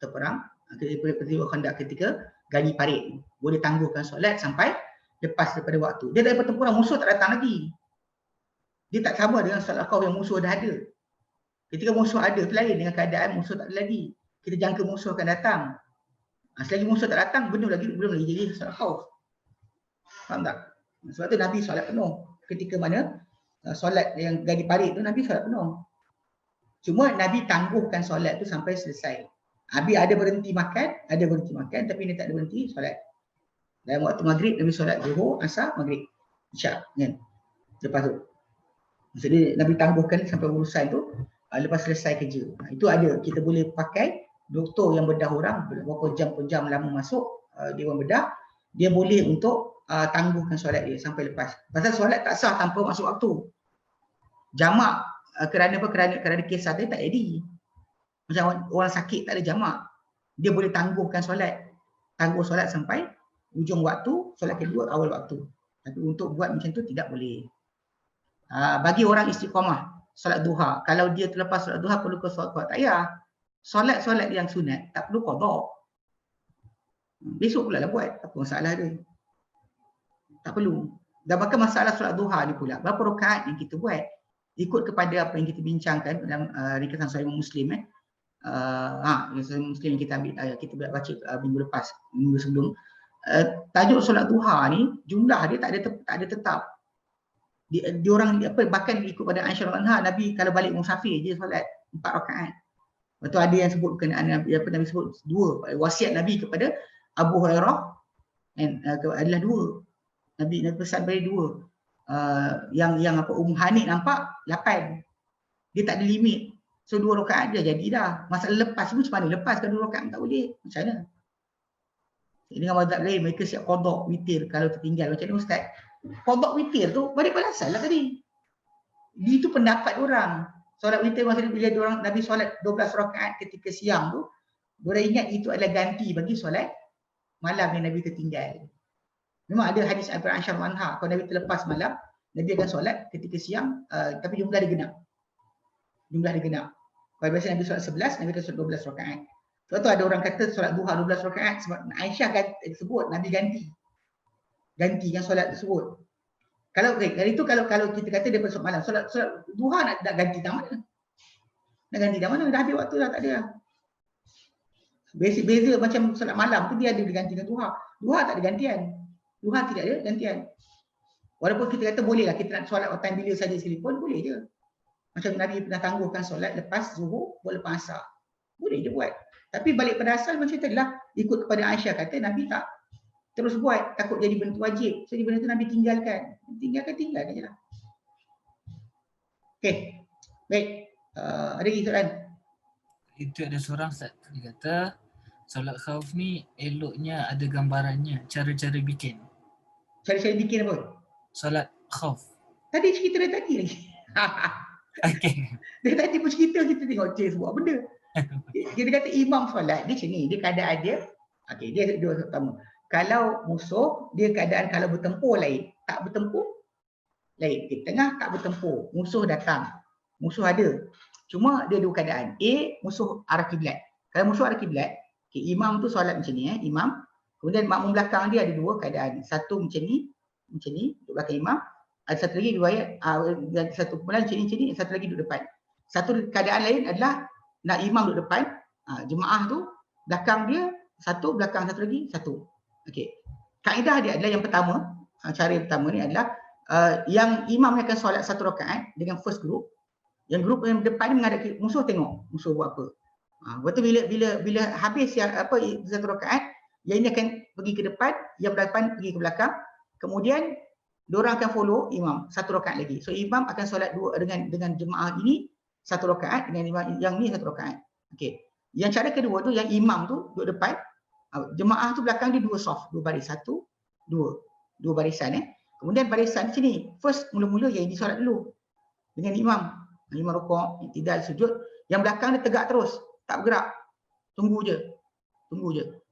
atau perang Khandaq ketika Ghani Parit. Boleh tangguhkan solat sampai lepas daripada waktu. Dia dapat pertempuran, musuh tak datang lagi. Dia tak sama dengan solat khauf yang musuh dah ada. Ketika musuh ada tu lain dengan keadaan musuh tak ada lagi. Kita jangka musuh akan datang. Selagi musuh tak datang, belum lagi jadi solat khauf. Faham tak? Sebab tu Nabi solat penuh. Ketika mana solat yang Ghani Parit tu Nabi solat penuh. Cuma Nabi tangguhkan solat tu sampai selesai. Habis ada berhenti makan, tapi dia tak ada berhenti solat. Dalam waktu maghrib Nabi solat Zuhur, Asar, Maghrib, Isyak kan. Lepas tu. Maksudnya Nabi tangguhkan sampai urusan tu lepas selesai kerja. Itu ada, kita boleh pakai doktor yang bedah orang berapa jam per jam lama masuk dia orang bedah, dia boleh untuk tangguhkan solat dia sampai lepas. Pasal solat tak sah tanpa masuk waktu. Jamak kerana kisah dia tak jadi. Macam orang sakit tak ada jamak. Dia boleh tangguhkan solat. Tangguh solat sampai ujung waktu, solat kedua awal waktu. Tapi untuk buat macam tu tidak boleh. Bagi orang istiqamah, solat duha. Kalau dia terlepas solat duha perlu ke solat tahyah. Solat-solat yang sunat tak perlu qada. Besok pula lah buat. Apa masalah dia? Tak perlu. Dan maka masalah solat duha ni pula, berapa rakaat yang kita buat? Ikut kepada apa yang kita bincangkan dalam ringkasan Sahih Muslim Muslim yang kita ambil kita baca minggu lepas, minggu sebelum. Tajuk solat duha ni jumlah dia tak ada tetap. Dia orang bahkan ikut pada Aisyah radhiyallahu anha, Nabi kalau balik musafir je solat 4 rakaat. Lepas tu ada yang sebut berkenaan Nabi sebut 2. Wasiat Nabi kepada Abu Hurairah adalah 2. Nabi pesan bagi 2. Yang Hanif nampak 8. Dia tak ada limit. So 2 rakaat dia jadi dah. Masalah lepas pun macam mana? Lepaskan 2 rakaat tak boleh. Macam mana? Dengan mazhab lain mereka siap qada witir kalau tertinggal. Macam mana ustaz? Qada witir tu balik pada asal lah tadi. Itu pendapat orang. Solat witir maksudnya bila orang Nabi solat 12 rakaat ketika siang tu, diorang ingat itu adalah ganti bagi solat malam yang Nabi tertinggal. Memang ada hadis Aisyah radhiyallahu, kalau Nabi terlepas malam, Nabi akan solat ketika siang, tapi jumlah dia genap. Kalau biasa Nabi solat 11, Nabi akan solat 12 rakaat. Sebab tu ada orang kata solat duha 12 rakaat sebab Aisyah sebut Nabi gantikan solat tersebut. Kalau kita kata dia solat malam, solat duha nak ganti dah mana? Nak ganti dah mana? Dah habis waktu dah, tak ada dah. Beza macam solat malam tu dia ada digantikan duha. Duha tak ada gantian. Duha tidak ada gantian. Walaupun kita kata boleh lah, kita nak solat time bila saja sekalipun, boleh je. Macam Nabi pernah tangguhkan solat lepas Zuhur, lepas Asar. Boleh je buat. Tapi balik pada asal macam tadi lah, ikut kepada Aisyah kata Nabi tak terus buat, takut jadi benda wajib. Jadi benda tu Nabi tinggalkan je lah. Okey, baik. Ada lagi soalan? Itu ada seorang Ustaz, dia kata solat khauf ni eloknya ada gambarannya, cara-cara bikin. Cara-cara bikin apa? Solat khauf. Tadi cerita dari tadi lagi. Okey. Dari tadi pun cerita, kita tengok Cik buat benda. Kita kata imam solat, dia macam ni, dia keadaan dia. Okey, dia pertama. Kalau musuh, dia keadaan kalau bertempur lain. Tak bertempur, lain. Di tengah tak bertempur, musuh datang. Musuh ada. Cuma dia dua keadaan. A, musuh arah kiblat. Kalau musuh arah kiblat, imam tu solat macam ni, imam. Kemudian makmum belakang dia ada dua keadaan. Satu macam ni, duduk belakang imam. Ada satu lagi riwayat, satu kumpulan macam ni, satu lagi duduk depan. Satu keadaan lain adalah nak imam duduk depan, jemaah tu belakang dia satu, belakang satu lagi satu. Okey. Kaedah dia adalah yang pertama, cara yang pertama ni adalah yang imam akan solat satu rakaat dengan first group. Yang grup yang depan ni menghadap musuh, tengok musuh buat apa. Lepas tu bila habis satu rakaat, yang ini akan pergi ke depan, yang depan pergi ke belakang. Kemudian diorang akan follow imam satu rakaat lagi. So imam akan solat dua dengan jemaah ini satu rakaat, dengan imam yang ni satu rakaat. Okey. Yang cara kedua tu yang imam tu duduk depan, jemaah tu belakang dia dua soft, dua baris, satu, dua barisan Kemudian barisan di sini, first mula-mula yang disolat dulu dengan imam. Imam rukuk, i'tidal, sujud, yang belakang dia tegak terus, tak bergerak. Tunggu je. Betul.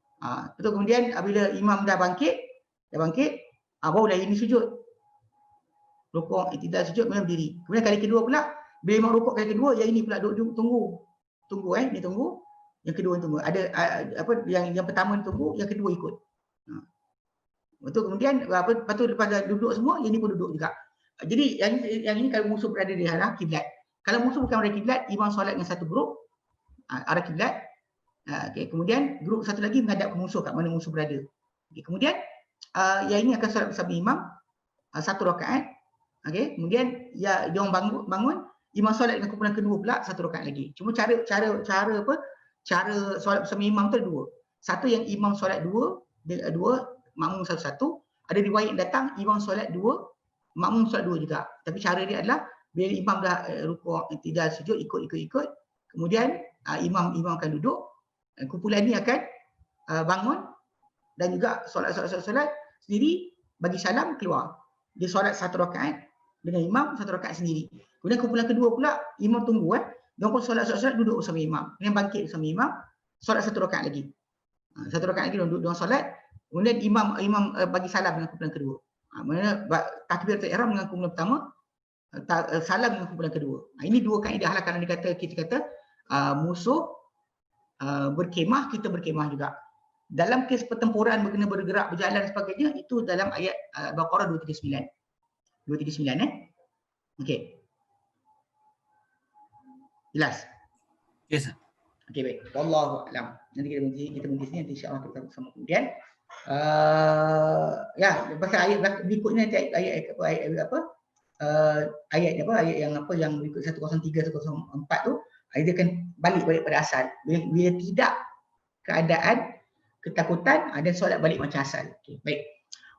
Kemudian bila imam dah bangkit, barulah ini sujud. Rukuk, i'tidal, sujud, kemudian berdiri. Kemudian kali kedua pula, Bila imam rukuk kali kedua, yang ini pula duduk tunggu. Ni tunggu. Yang kedua tunggu. Ada yang pertama tunggu, yang kedua ikut. Betul, kemudian lepas tu lepas dah duduk semua, yang ni pun duduk juga. Jadi yang ini kalau musuh berada di arah kiblat. Kalau musuh bukan arah kiblat, imam solat dengan satu grup arah kiblat. Okay, kemudian grup satu lagi menghadap ke musuh, kat mana musuh berada. Okay, kemudian yang ini akan solat bersama imam satu rakaat. Okay, kemudian dia orang bangun, imam solat dengan kumpulan kedua pula satu rakaat lagi. Cuma cara solat bersama imam tu ada dua. Satu yang imam solat dua, makmum satu-satu. Ada riwayat yang datang imam solat dua, makmum solat dua juga. Tapi cara dia adalah bila imam dah rukuk, tidak sujud, ikut. Kemudian imam akan duduk, kumpulan ni akan bangun dan juga solat sendiri, bagi salam keluar. Dia solat satu rakaat dengan imam, satu rakaat sendiri. Kemudian kumpulan kedua pula imam tunggu dia pun solat duduk bersama imam. Kemudian bangkit bersama imam, solat satu rakaat lagi. Satu rakaat lagi dia solat, kemudian imam bagi salam dengan kumpulan kedua. Mana takbiratul ihram dengan kumpulan pertama, salam dengan kumpulan kedua. Ini dua kaedah lah kalau kita kata musuh berkemah, kita berkemah juga. Dalam kes pertempuran berkena bergerak, berjalan dan sebagainya, itu dalam ayat Al-Baqarah 239. 239 Okey. Jelas? Yes. Okey, baik. Wallahu a'lam. Nanti kita berhenti sini, nanti insya-Allah kita bersama kemudian. Pasal ayat berikutnya nanti ayat yang berikut 103 104 tu, dia akan balik pada asal. Bila tidak keadaan ketakutan, ada solat balik macam asal. Okey, baik.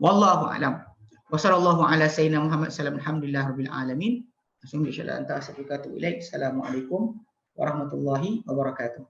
Wallahu a'lam. Wa sallallahu ala sayyidina Muhammad sallallahu alhamdulillahirabbil alamin. Assalamualaikum warahmatullahi wabarakatuh.